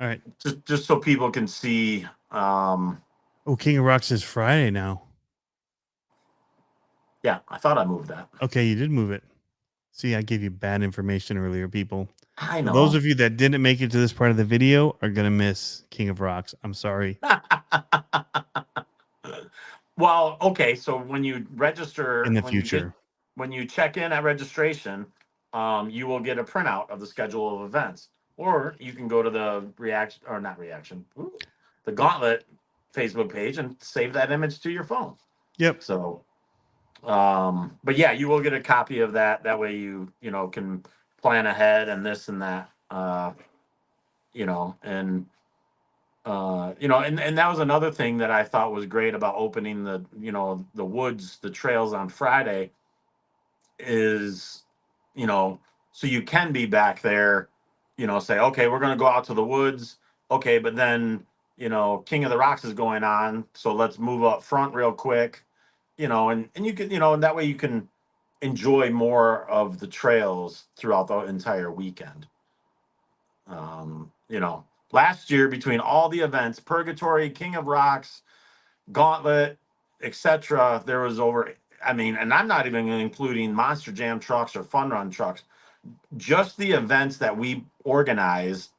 All right. Just so people can see. Oh, King of Rocks is Friday now. Yeah, I thought I moved that. Okay, you did move it. See, I gave you bad information earlier, people. I know. Those of you that didn't make it to this part of the video are gonna miss King of Rocks. I'm sorry. Well, okay, so when you register In the future. When you check in at registration, you will get a printout of the schedule of events. Or you can go to the the Gauntlet Facebook page and save that image to your phone. Yep. So but yeah, you will get a copy of that. That way you can plan ahead and this and that. And that was another thing that I thought was great about opening the woods, the trails on Friday is, so you can be back there, say, okay, we're going to go out to the woods. Okay. But then, King of the Rocks is going on. So let's move up front real quick, and you can, and that way you can enjoy more of the trails throughout the entire weekend. Last year between all the events, Purgatory, King of Rocks, Gauntlet, etc., there was over. I mean, and I'm not even including Monster Jam trucks or Fun Run trucks. Just the events that we organized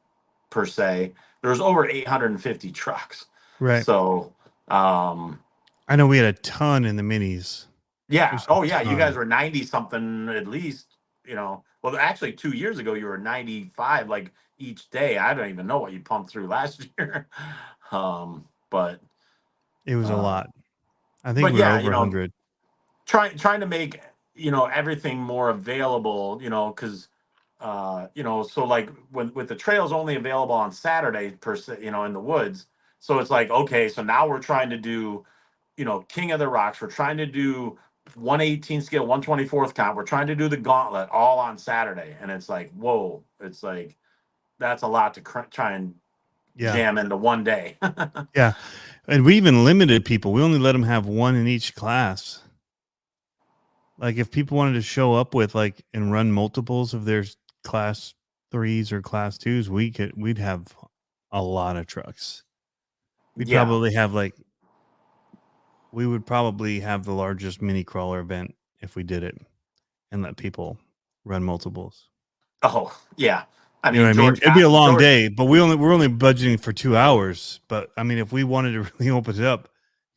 per se, there was over 850 trucks. Right. So, I know we had a ton in the minis. Yeah. Oh, yeah. You guys were 90 something at least. Well, actually, 2 years ago you were 95 like each day. I don't even know what you pumped through last year. But it was a lot. I think we were over 100. Trying to make everything more available. Because so like with the trails only available on Saturday per se, in the woods. So it's like, okay, so now we're trying to do, King of the Rocks. We're trying to do 118 scale, 124th count. We're trying to do the Gauntlet all on Saturday, and it's like, whoa, it's like that's a lot to try and jam into one day. Yeah, and we even limited people. We only let them have one in each class. Like if people wanted to show up with and run multiples of their class 3s or class 2s, we'd have a lot of trucks. We'd probably have we would probably have the largest mini crawler event if we did it and let people run multiples. Oh, yeah. I mean, it'd be a long day, but we're only budgeting for 2 hours. But I mean, if we wanted to really open it up,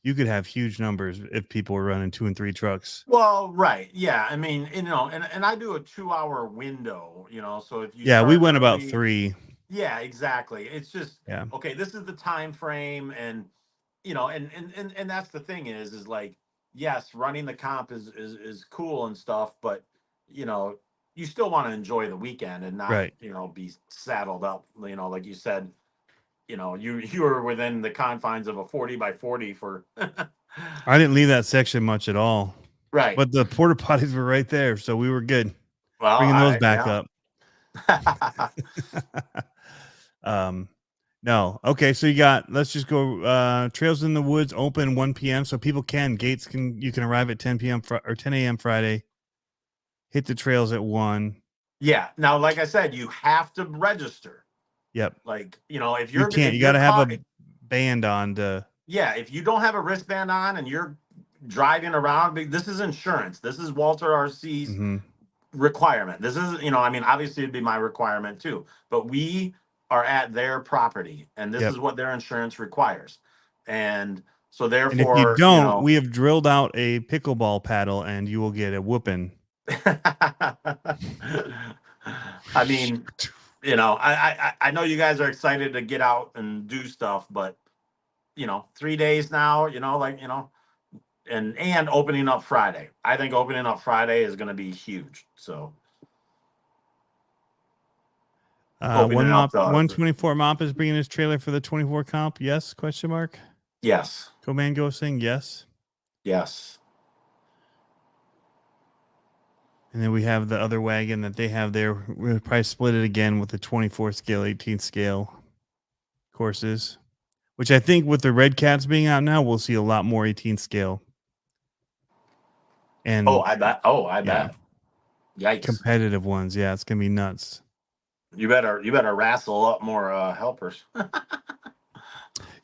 you could have huge numbers if people were running 2 and 3 trucks. Well, right. Yeah. I mean, you know, and I do a 2-hour window, you know, so if you Yeah, we start went about early, 3. yeah, exactly. It's just, Yeah. okay, this is the time frame. And, you know, and that's the thing is like, yes, running the comp is cool and stuff, but you know, you still want to enjoy the weekend and not, Right. you know, be saddled up, you know, like you said, you know, you were within the confines of a 40 by 40 for I didn't leave that section much at all. right. But the porta potties were right there, so we were good. Well, Bringing those back yeah. up. No. Okay, so let's just go Trails in the Woods open 1 p.m. so people you can arrive at 10 p.m. or 10 a.m. Friday. Hit the trails at 1. Yeah. Now, like I said, you have to register. Yep. Like, you know, if You you're can't. if You your got to have car, a band on to. yeah, if you don't have a wristband on and you're driving around, this is insurance. This is Walter RC's Mhm. requirement. This is, you know, I mean, obviously it'd be my requirement too, but we are at their property and this Yep. is what their insurance requires. And so And if you therefore, you don't, know, we have drilled out a pickleball paddle, and you will get a whooping. I mean, you know, I know you guys are excited to get out and do stuff, but you know, 3 days now, you know, like, you know, and opening up Friday. I think opening up Friday is going to be huge. So opening up the 124 Mop is bringing his trailer for the 24 comp. Yes? Question mark. yes, Comango saying yes. yes. And then we have the other wagon that they have there. We'll probably split it again with the 24 scale, 18 scale courses, which I think with the Red Cats being out now, we'll see a lot more 18 scale. And I bet. I bet. Yikes! Competitive ones. Yeah, it's gonna be nuts. You better wrestle up more helpers.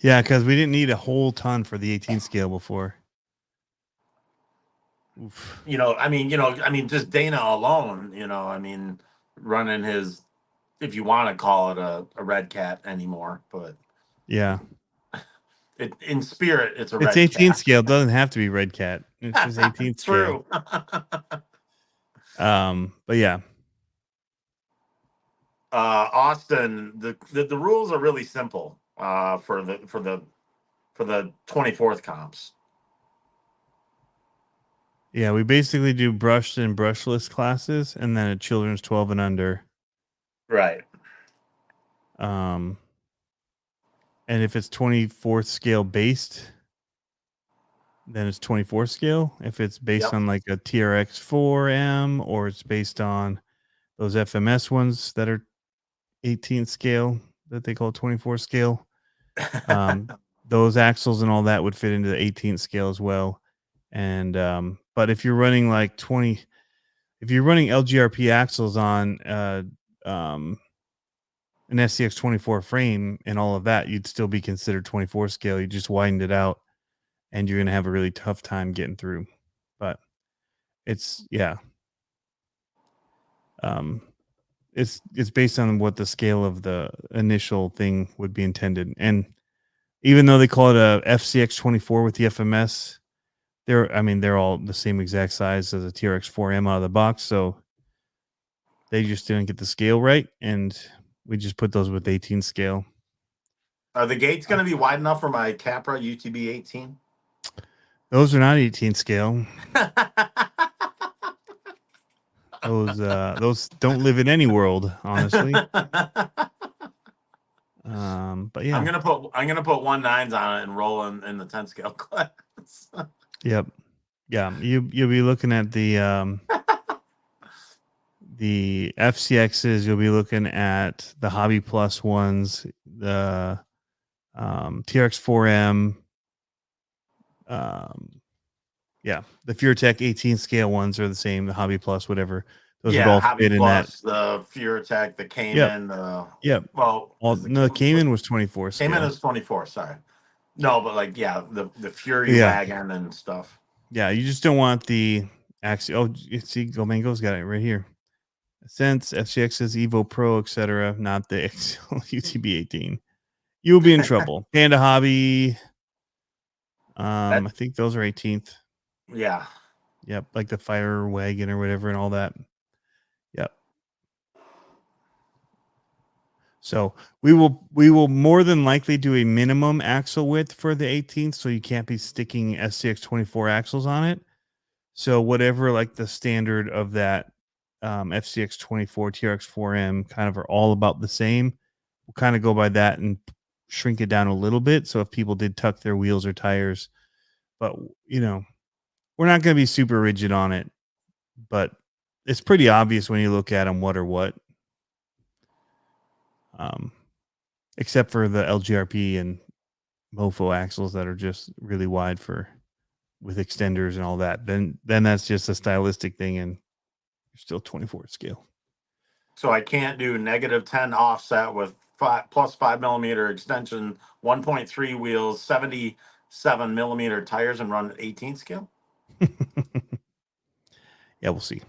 Yeah, because we didn't need a whole ton for the 18 scale before. Oof. You know, I mean, just Dana alone. You know, I mean, running his, if you want to call it a Red Cat anymore, but yeah, in spirit, it's a it's Red 18 Cat. scale. It doesn't have to be Red Cat. It's just 18 scale. True. But yeah. Austin, the rules are really simple for the 24th comps. Yeah, we basically do brushed and brushless classes, and then a children's 12 and under. Right. And if it's 24th scale based, then it's 24 scale. If it's based on like a TRX 4M, or it's based on those FMS ones that are 18 scale that they call 24 scale, those axles and all that would fit into the 18th scale as well. And but if you're running like if you're running LGRP axles on an SCX 24 frame and all of that, you'd still be considered 24 scale. You just widened it out, and you're going to have a really tough time getting through. But it's it's based on what the scale of the initial thing would be intended. And even though they call it a FCX 24 with the FMS, they're all the same exact size as a TRX 4M out of the box. So they just didn't get the scale right, and we just put those with 18 scale. Are the gates going to be wide enough for my Capra UTB 18? Those are not 18 scale. Those don't live in any world, honestly. But yeah, I'm gonna put 1.9s on it and roll in the 10 scale class. Yep. Yeah, you'll be looking at the FCXs. You'll be looking at the Hobby Plus ones, the TRX 4M. Yeah, the FureTech 18 scale ones are the same. The Hobby Plus, whatever. Those would all Hobby fit in Plus, that. the FureTech, the Cayman. Yep. Well, The Cayman was 24 scale. Cayman is 24. Sorry. No, but like the Fury wagon and stuff. Yeah, you just don't want the Axie. Oh, you see, Gomango's got it right here. Sense, FCX's Evo Pro, etc. Not the UTB 18. You'll be in trouble. Panda Hobby. I think those are 18th. Yeah. Yep, like the fire wagon or whatever and all that. Yep. So we will more than likely do a minimum axle width for the 18th, so you can't be sticking SCX 24 axles on it. So whatever like the standard of that FCX 24 TRX 4M kind of are all about the same. We'll kind of go by that and shrink it down a little bit. So if people did tuck their wheels or tires, but you know, we're not going to be super rigid on it, but it's pretty obvious when you look at them what or what. Except for the LGRP and Mofo axles that are just really wide with extenders and all that. Then that's just a stylistic thing, and you're still 24 scale. So I can't do -10 offset with plus 5mm extension, 1.3 wheels, 77mm tires, and run 18 scale. Yeah, we'll see.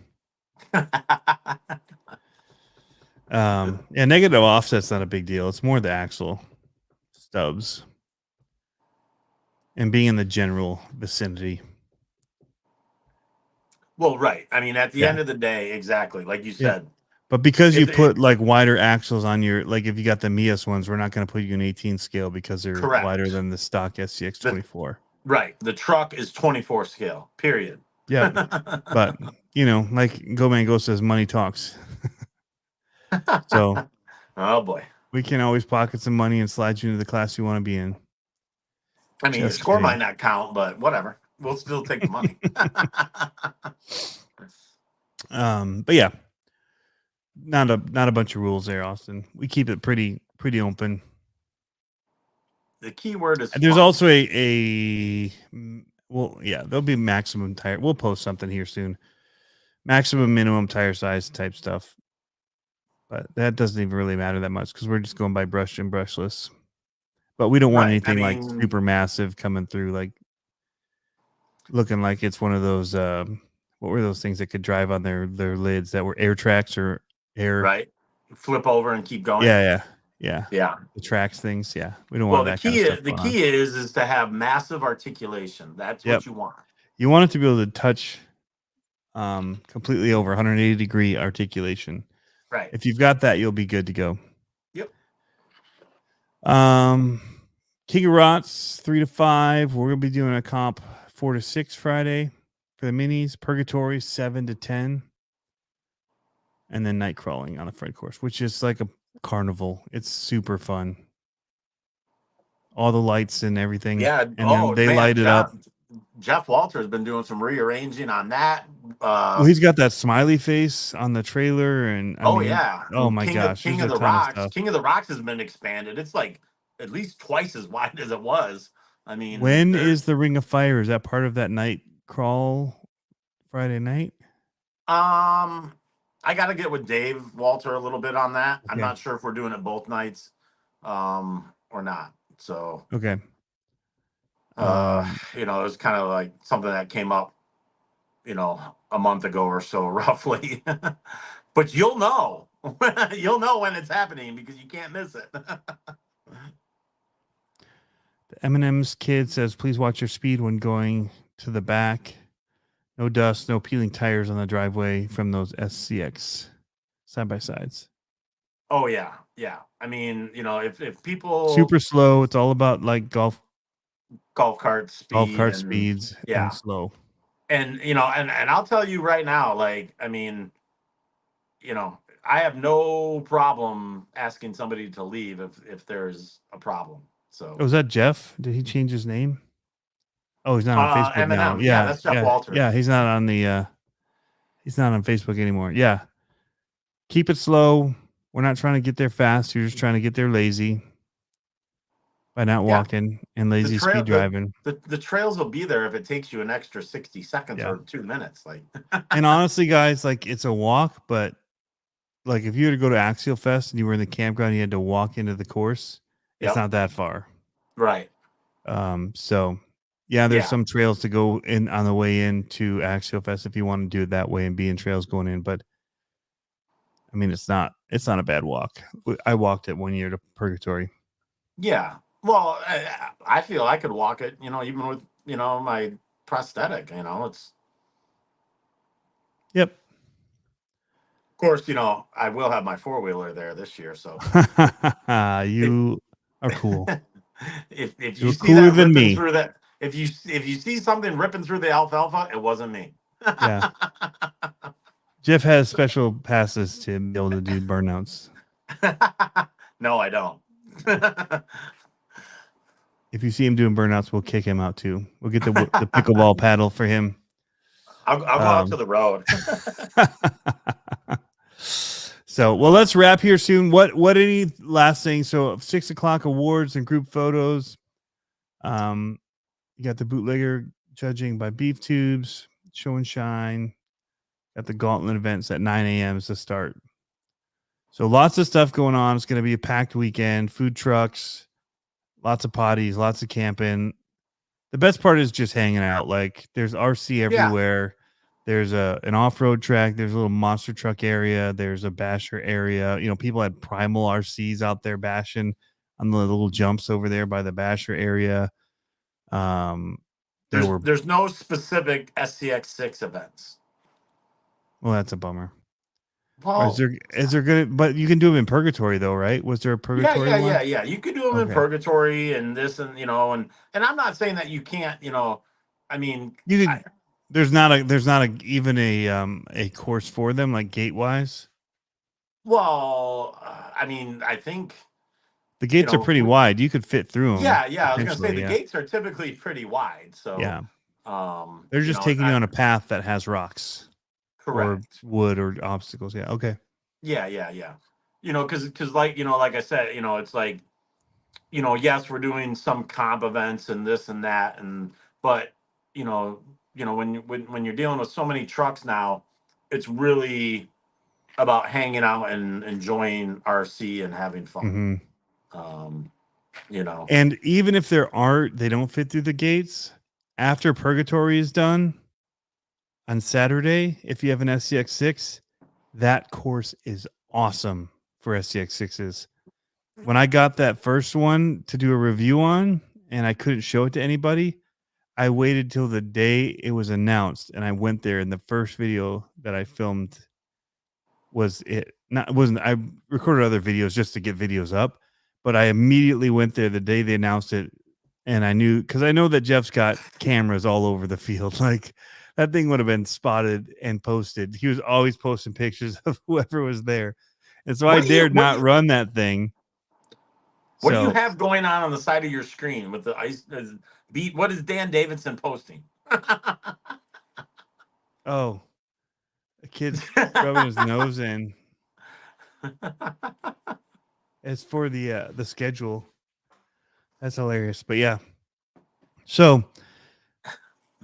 Yeah, negative offset's not a big deal. It's more the axle stubs and being in the general vicinity. Well, right. I mean, at the end of the day, exactly like you said. Yeah. But because you put like wider axles on your, like if you got the Mias ones, we're not going to put you in 18 scale because they're wider than the stock SCX 24. Right. The truck is 24 scale, period. Yeah. But, you know, like Go Man Go says, money talks. So, oh boy, we can always pocket some money and slide you into the class you want to be in. I mean, your score might not count, but whatever. We'll still take the money. But yeah, not a bunch of rules there, Austin. We keep it pretty open. The key word is there's also well, yeah, there'll be maximum tire. We'll post something here soon. Maximum, minimum tire size type stuff. But that doesn't even really matter that much because we're just going by brushed and brushless. But we don't want anything like super massive coming through, like looking like it's one of those. What were those things that could drive on their lids that were air tracks or air? Right. Flip over and keep going. Yeah. The tracks things. Yeah, we don't want that kind of stuff. The key is to have massive articulation. That's what you want. You want it to be able to touch completely over 180 degree articulation. Right. If you've got that, you'll be good to go. Yep. King of Rots 3 to 5. We're gonna be doing a comp 4 to 6 Friday for the minis. Purgatory 7 to 10, and then night crawling on the front course, which is like a carnival. It's super fun. All the lights and everything. Yeah. And then they light it up. Jeff Walter has been doing some rearranging on that. Well, he's got that smiley face on the trailer, and oh my gosh, King of the Rocks. King of the Rocks has been expanded. It's like at least twice as wide as it was. I mean, when is the Ring of Fire? Is that part of that night crawl Friday night? I got to get with Dave Walter a little bit on that. Okay. I'm not sure if we're doing it both nights, or not. So okay. You know, it was kind of like something that came up, you know, a month ago or so, roughly. But you'll know when it's happening because you can't miss it. The M&M's kid says, please watch your speed when going to the back. No dust, no peeling tires on the driveway from those SCX side by sides. Oh yeah. I mean, you know, if people super slow, it's all about like golf cart speeds, and slow. And you know, and I'll tell you right now, like, I mean, you know, I have no problem asking somebody to leave if there's a problem. So was that Jeff? Did he change his name? Oh, he's not on Facebook M&M. now. Yeah, that's Jeff Walter. Yeah, he's not on he's not on Facebook anymore. Yeah. Keep it slow. We're not trying to get there fast. You're just trying to get there lazy by not walking and lazy speed driving. The trails will be there if it takes you an extra 60 seconds or 2 minutes. Like, and honestly, guys, like it's a walk, but like if you were to go to Axial Fest and you were in the campground, you had to walk into the course. It's not that far. Right. So yeah, there's some trails to go in on the way into Axial Fest if you want to do it that way and be in trails going in. But I mean, it's not a bad walk. I walked it 1 year to Purgatory. Yeah. Well, I feel I could walk it, you know, even with my prosthetic. It's Yep. of course, I will have my 4-wheeler there this year. So You are cool. if you You're see cooler that than ripping me. through that, if you see something ripping through the alfalfa, it wasn't me. Yeah. Jeff has special passes to be able to do burnouts. No, I don't. If you see him doing burnouts, we'll kick him out too. We'll get the pickleball paddle for him. I'll go out to the road. So, well, let's wrap here soon. What any last thing? So 6:00 awards and group photos. You got the bootlegger judging by Beef Tubes, show and shine. Got the Gauntlet events at 9 a.m. is the start. So lots of stuff going on. It's going to be a packed weekend. Food trucks, lots of potties, lots of camping. The best part is just hanging out. Like there's RC everywhere. There's an off-road track. There's a little monster truck area. There's a basher area. People had primal RCs out there bashing on the little jumps over there by the basher area. There's no specific SCX6 events. Well, that's a bummer. Well, is there gonna? But you can do them in purgatory though, right? Was there a purgatory one? Yeah. You could do them in purgatory and this and and I'm not saying that you can't. I mean, you could. There's not even a course for them like gate wise. Well, I mean, I think the gates are pretty wide. You could fit through them. Yeah. I was gonna say the gates are typically pretty wide. So yeah, they're just taking you on a path that has rocks, correct, or wood or obstacles. Yeah, okay. Yeah. Because like I said, it's like yes, we're doing some comp events and this and that, but when you're dealing with so many trucks now, it's really about hanging out and enjoying RC and having fun. And even if they don't fit through the gates, after purgatory is done on Saturday, if you have an SCX6, that course is awesome for SCX6s. When I got that first one to do a review on and I couldn't show it to anybody, I waited till the day it was announced and I went there, and the first video that I filmed I recorded other videos just to get videos up, but I immediately went there the day they announced it, and I knew, because I know that Jeff's got cameras all over the field. Like that thing would have been spotted and posted. He was always posting pictures of whoever was there. And so I dared not run that thing. What do you have going on the side of your screen with the ice beat? What is Dan Davidson posting? Oh, the kid's rubbing his nose in. It's for the schedule. That's hilarious. But yeah. So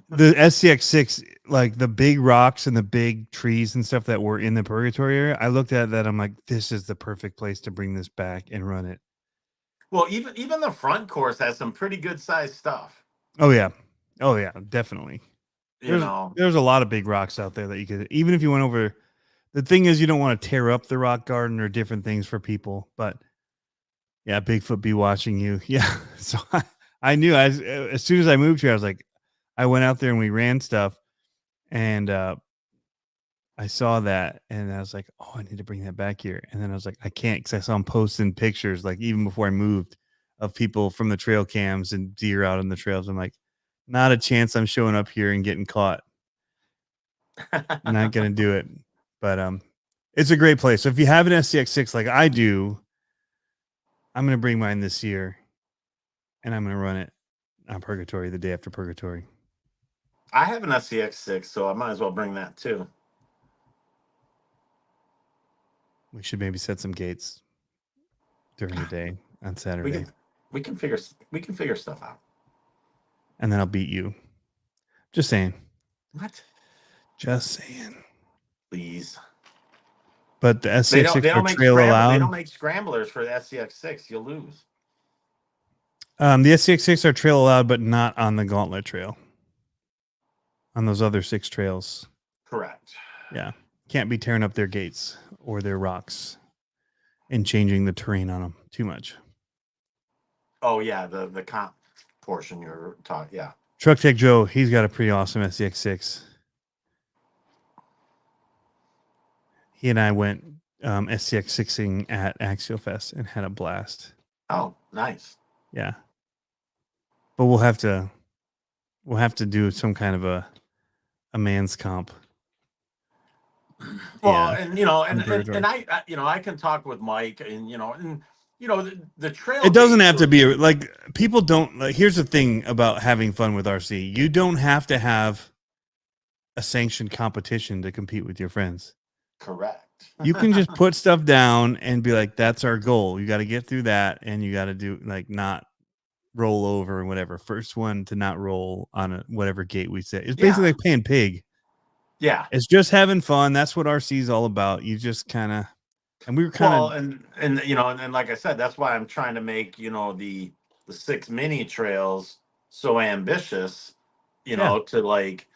the SCX6, like the big rocks and the big trees and stuff that were in the purgatory area, I looked at that. I'm like, this is the perfect place to bring this back and run it. Well, even the front course has some pretty good sized stuff. Oh yeah, definitely. There's a lot of big rocks out there that you could, even if you went over. The thing is, you don't want to tear up the rock garden or different things for people. But yeah, Bigfoot be watching you. Yeah, so I knew as soon as I moved here, I was like, I went out there and we ran stuff, and I saw that, and I was like, oh, I need to bring that back here. And then I was like, I can't, because I saw him posting pictures, like even before I moved, of people from the trail cams and deer out on the trails. I'm like, not a chance I'm showing up here and getting caught. Not going to do it. But it's a great place. So if you have an SCX6 like I do, I'm going to bring mine this year, and I'm going to run it on Purgatory the day after Purgatory. I have an SCX6, so I might as well bring that too. We should maybe set some gates during the day on Saturday. We can figure stuff out. And then I'll beat you. Just saying. What? Just saying. Please. But the SCX6 are trail allowed. They don't make scramblers for the SCX6. You'll lose. The SCX6 are trail allowed, but not on the Gauntlet trail. On those other 6 trails. Correct. Yeah. Can't be tearing up their gates or their rocks and changing the terrain on them too much. Oh, yeah. The comp portion you're talking. Yeah. Truck Tech Joe, he's got a pretty awesome SCX6. He and I went SCX6ing at Axial Fest and had a blast. Oh, nice. Yeah. But we'll have to do some kind of a man's comp. Well, Yeah. and I you know, I can talk with Mike, and the trail. It doesn't have to be like, people don't like. Here's the thing about having fun with RC: you don't have to have a sanctioned competition to compete with your friends. Correct. You can just put stuff down and be like, "That's our goal. You got to get through that, and you got to do like not roll over and whatever. First one to not roll on whatever gate we say. It's basically like playing pig. Yeah, it's just having fun. That's what RC is all about. You just kind of." And we were kind of, and like I said, that's why I'm trying to make the 6 mini trails so ambitious, to like,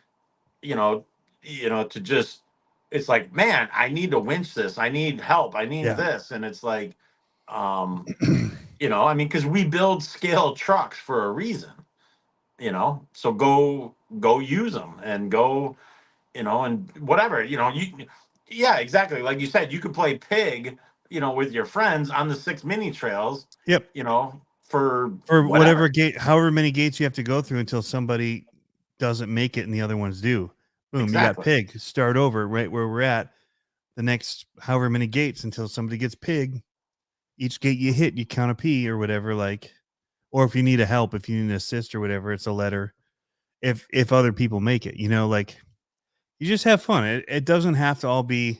to just, it's like, man, I need to winch this. I need help. I need this, and it's like, I mean, because we build scale trucks for a reason, so go use them and go, and whatever, yeah, exactly. Like you said, you could play pig, with your friends on the 6 mini trails. Yep. For whatever gate, however many gates you have to go through until somebody doesn't make it and the other ones do. Boom, exactly. You got pig. Start over right where we're at. The next however many gates until somebody gets pig. Each gate you hit, you count a P or whatever. Like, or if you need a help, if you need an assist or whatever, it's a letter. If other people make it, like. You just have fun. It doesn't have to all be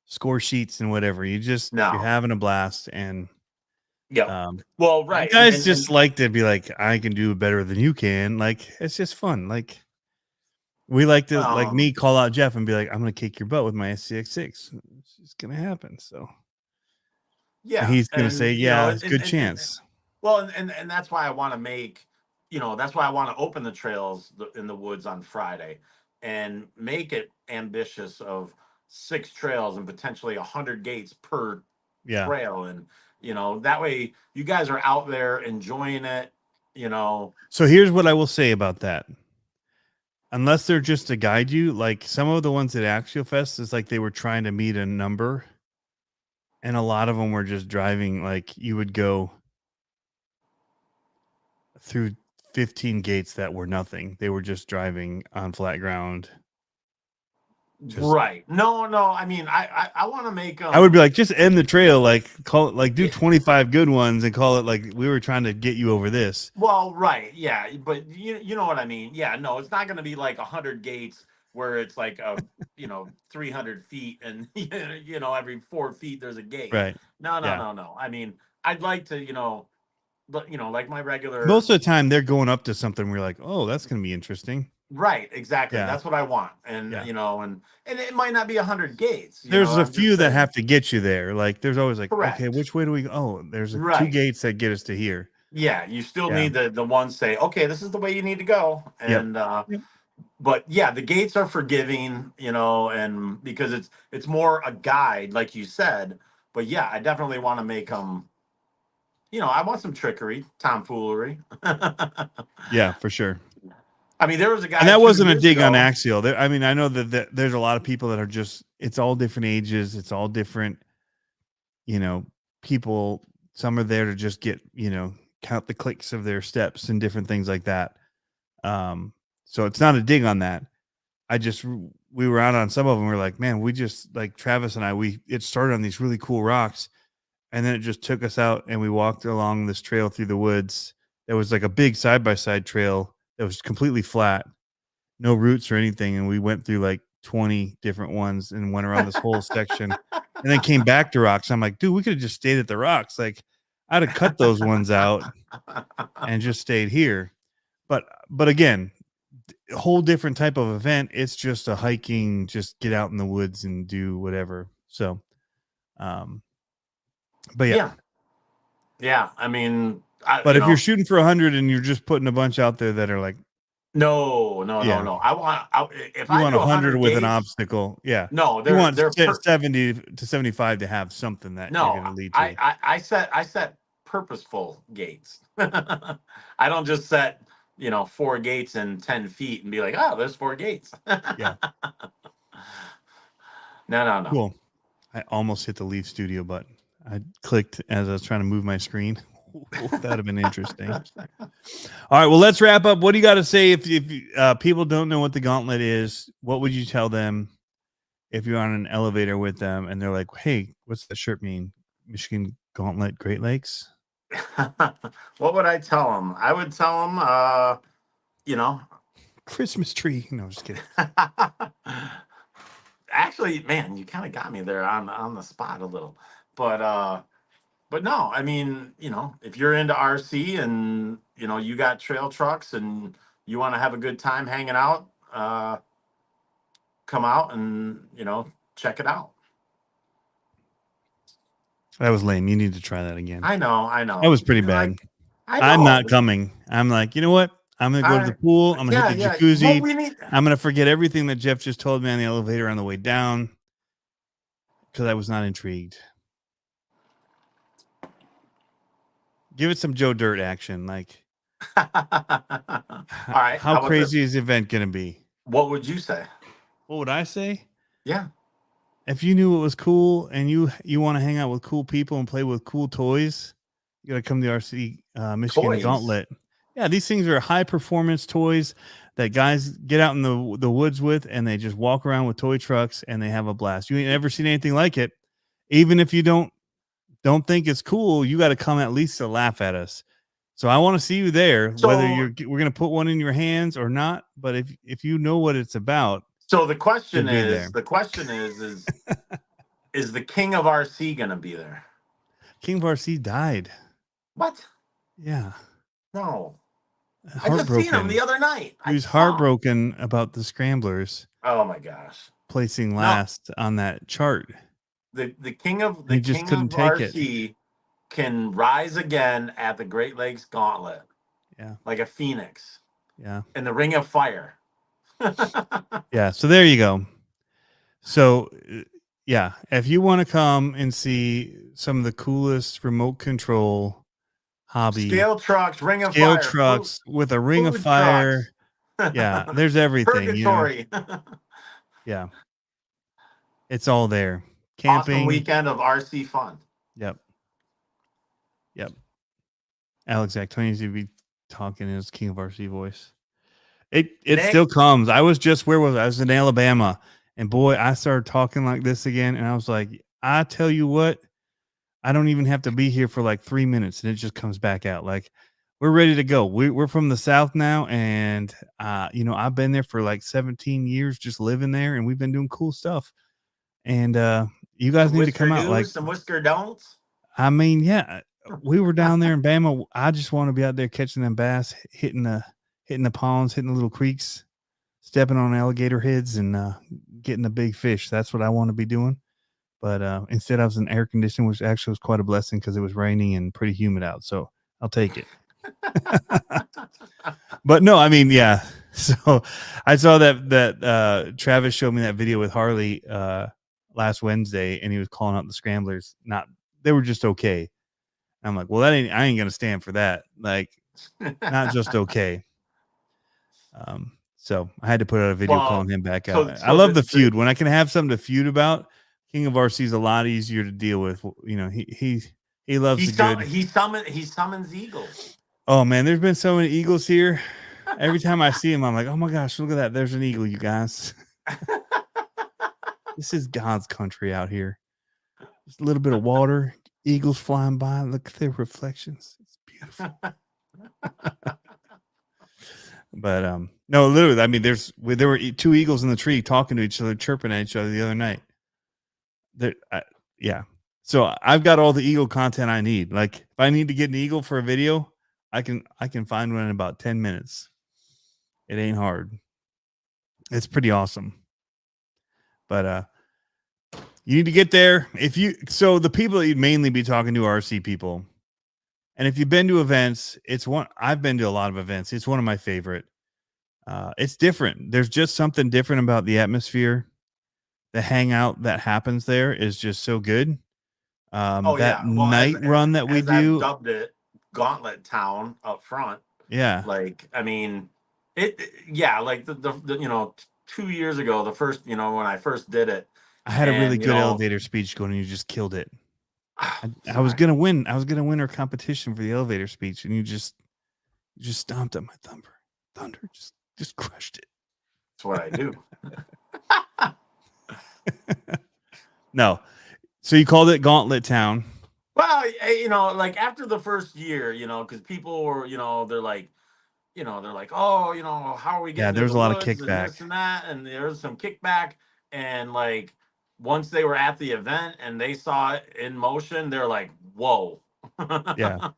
score sheets and whatever. You're having a blast. And well, right. Guys just like to be like, I can do better than you can. Like, it's just fun. Like, we like to, like me, call out Jeff and be like, I'm going to kick your butt with my SCX6. It's just going to happen. So, yeah. And he's going to say, yeah, it's a good chance. Well, and that's why I want to make, that's why I want to open the trails in the woods on Friday. And make it ambitious of 6 trails and potentially 100 gates per trail. And, that way you guys are out there enjoying it, So here's what I will say about that. Unless they're just to guide you, like some of the ones at Axial Fest, is like they were trying to meet a number. And a lot of them were just driving, like you would go through 15 gates that were nothing. They were just driving on flat ground. Right. No. I mean, I want to make. I would be like, just end the trail. Like, call it, like, do 25 good ones and call it like we were trying to get you over this. Well, right. Yeah. But you know what I mean? Yeah. No, it's not going to be like 100 gates where it's like, 300 feet and, every 4 feet there's a gate. Right. No. I mean, I'd like to, like my regular. Most of the time they're going up to something where you're like, oh, that's going to be interesting. Right, exactly. Yeah. That's what I want. And and it might not be 100 gates. There's a few that have to get you there. Like there's always like, okay, which way do we go? Oh, there's 2 gates that get us to here. Yeah, you still need the ones say, okay, this is the way you need to go. And but yeah, the gates are forgiving, and because it's more a guide, like you said. But yeah, I definitely want to make them, I want some trickery, tomfoolery. Yeah, for sure. I mean, there was a guy, and that wasn't a dig on Axial. I mean, I know that there's a lot of people that are just, it's all different ages. It's all different, people. Some are there to just get, count the clicks of their steps and different things like that. So it's not a dig on that. We were out on some of them. We're like, man, we just, like Travis and I, it started on these really cool rocks. And then it just took us out and we walked along this trail through the woods. There was like a big side-by-side trail. It was completely flat, no roots or anything. And we went through like 20 different ones and went around this whole section and then came back to rocks. I'm like, dude, we could have just stayed at the rocks. Like I'd have cut those ones out and just stayed here. But again, a whole different type of event. It's just a hiking, just get out in the woods and do whatever. So, but yeah. I mean, but if you're shooting for 100 and you're just putting a bunch out there that are like, no. If you want 100 with gates, an obstacle, no, you want 70 to 75 to have something that you're going to lead to. I set purposeful gates. I don't just set you know, 4 gates in 10 feet and be like, oh, there's 4 gates. Yeah. No. Cool. I almost hit the leave studio button. I clicked as I was trying to move my screen. That'd have been interesting. All right, well, let's wrap up. What do you got to say if people don't know what the Gauntlet is? What would you tell them if you're on an elevator with them and they're like, hey, what's that shirt mean? Michigan Gauntlet Great Lakes? What would I tell them? I would tell them, you know, Christmas tree. No, just kidding. Actually, man, you kind of got me there on the spot a little. But no, I mean, you know, if you're into RC and, you know, you got trail trucks and you want to have a good time hanging out, come out and, you know, check it out. That was lame. You need to try that again. I know. That was pretty bad. I'm not coming. I'm like, you know what? I'm going to go to the pool. I'm going to hit the jacuzzi. I'm going to forget everything that Jeff just told me on the elevator on the way down because I was not intrigued. Give it some Joe Dirt action. Like, all right. How crazy is the event going to be? What would you say? What would I say? Yeah. If you knew it was cool and you want to hang out with cool people and play with cool toys, you got to come to the RC Michigan Gauntlet. Yeah, these things are high performance toys that guys get out in the woods with, and they just walk around with toy trucks and they have a blast. You ain't ever seen anything like it. Even if you don't think it's cool, you got to come at least to laugh at us. So I want to see you there, whether we're going to put one in your hands or not. But if you know what it's about. So the question is is the King of RC going to be there? King of RC died. What? Yeah. No. I just seen him the other night. He was heartbroken about the Scramblers. Oh my gosh. Placing last on that chart. The King of RC can rise again at the Great Lakes Gauntlet. Yeah. Like a phoenix. Yeah. In the Ring of Fire. Yeah. So there you go. So yeah, if you want to come and see some of the coolest remote control hobby scale trucks, Ring of Fire, trucks with a Ring of Fire. Yeah, there's everything. Purgatory. You know? Yeah, it's all there. Camping, awesome weekend of RC fun. Yep. Alex Actoni needs to be talking in his King of RC voice. It still comes. I was just I was in Alabama, and boy, I started talking like this again, and I was like, I tell you what, I don't even have to be here for like 3 minutes, and it just comes back out. Like, we're ready to go. We're from the South now, and you know, I've been there for like 17 years, just living there, and we've been doing cool stuff. And you guys need to come out. Like some whisker don'ts. I mean, yeah, we were down there in Bama. I just want to be out there catching them bass, hitting the ponds, hitting the little creeks, stepping on alligator heads, and getting the big fish. That's what I want to be doing. But instead, I was in air conditioning, which actually was quite a blessing because it was raining and pretty humid out. So I'll take it. But no, I mean, yeah. So I saw that Travis showed me that video with Harley last Wednesday, and he was calling out the Scramblers. They were just okay. I'm like, well, I ain't gonna stand for that. Like, not just okay. So I had to put out a video calling him back out. I love the feud. When I can have something to feud about, King of RC is a lot easier to deal with. You know, he loves he summons eagles. Oh man, there's been so many eagles here. Every time I see him, I'm like, oh my gosh, look at that. There's an eagle, you guys. This is God's country out here. Just a little bit of water, eagles flying by. Look at their reflections. It's beautiful. But no, literally, I mean, there were 2 eagles in the tree talking to each other, chirping at each other the other night. Yeah. So I've got all the eagle content I need. Like, if I need to get an eagle for a video, I can find one in about 10 minutes. It ain't hard. It's pretty awesome. But you need to get there. So the people that you'd mainly be talking to are RC people. And if you've been to events, I've been to a lot of events. It's one of my favorite. It's different. There's just something different about the atmosphere. The hangout that happens there is just so good. Run that we do. I've dubbed it Gauntlet Town up front. Yeah. Like, I mean, yeah, like the you know, 2 years ago, the first, you know, when I first did it, I had a really and you good know, elevator speech going, and you just killed it. I was sorry. gonna win. I was gonna win our competition for the elevator speech, and you just stomped on my thunder. Just crushed it. That's what I do. No. So you called it Gauntlet Town. Well, you know, like after the first year, you know, because people were, you know, they're like, oh, you know, how are we Yeah, getting to there's the a lot of woods and kickback. this and that, and there's some kickback, and like once they were at the event and they saw it in motion, they're like, whoa. Yeah.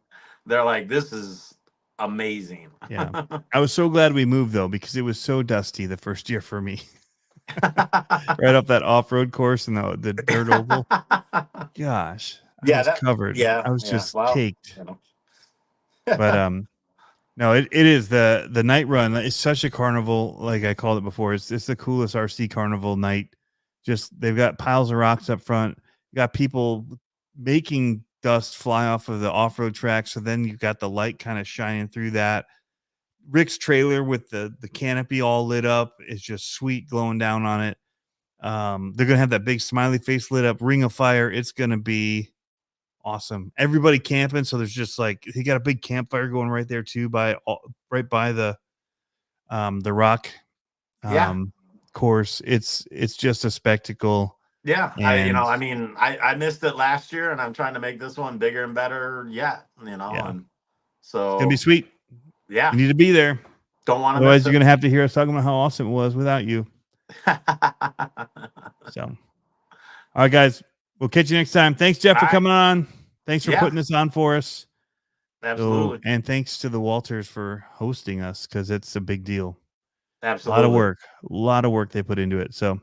They're like, this is amazing. Yeah. I was so glad we moved though, because it was so dusty the first year for me. Right up that off-road course and the dirt oval. Gosh, I Yeah, was covered. I was yeah. just Well, caked. you know. But no, it is the night run. It's such a carnival, like I called it before. It's the coolest RC carnival night. Just they've got piles of rocks up front. You got people making dust fly off of the off-road track. So then you've got the light kind of shining through that. Rick's trailer with the canopy all lit up is just sweet, glowing down on it. They're gonna have that big smiley face lit up ring of fire. It's gonna be awesome. Everybody camping, so there's just like he got a big campfire going right there too, right by the rock Yeah. course. It's just a spectacle. Yeah, you And know, I mean, I missed it last year, and I'm trying to make this one bigger and better yet. You know, yeah, and it's gonna be so sweet. yeah, You need to be there. don't want to Otherwise, miss you're it. gonna have to hear us talking about how awesome it was without you. So, all right, guys, we'll catch you next time. Thanks, Jeff, All for right. coming on. Thanks for Yeah, putting this on for us. absolutely, And thanks to the Walters for hosting us, because it's a big deal. absolutely. A lot of work they put into it. So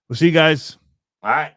we'll see you guys. All right.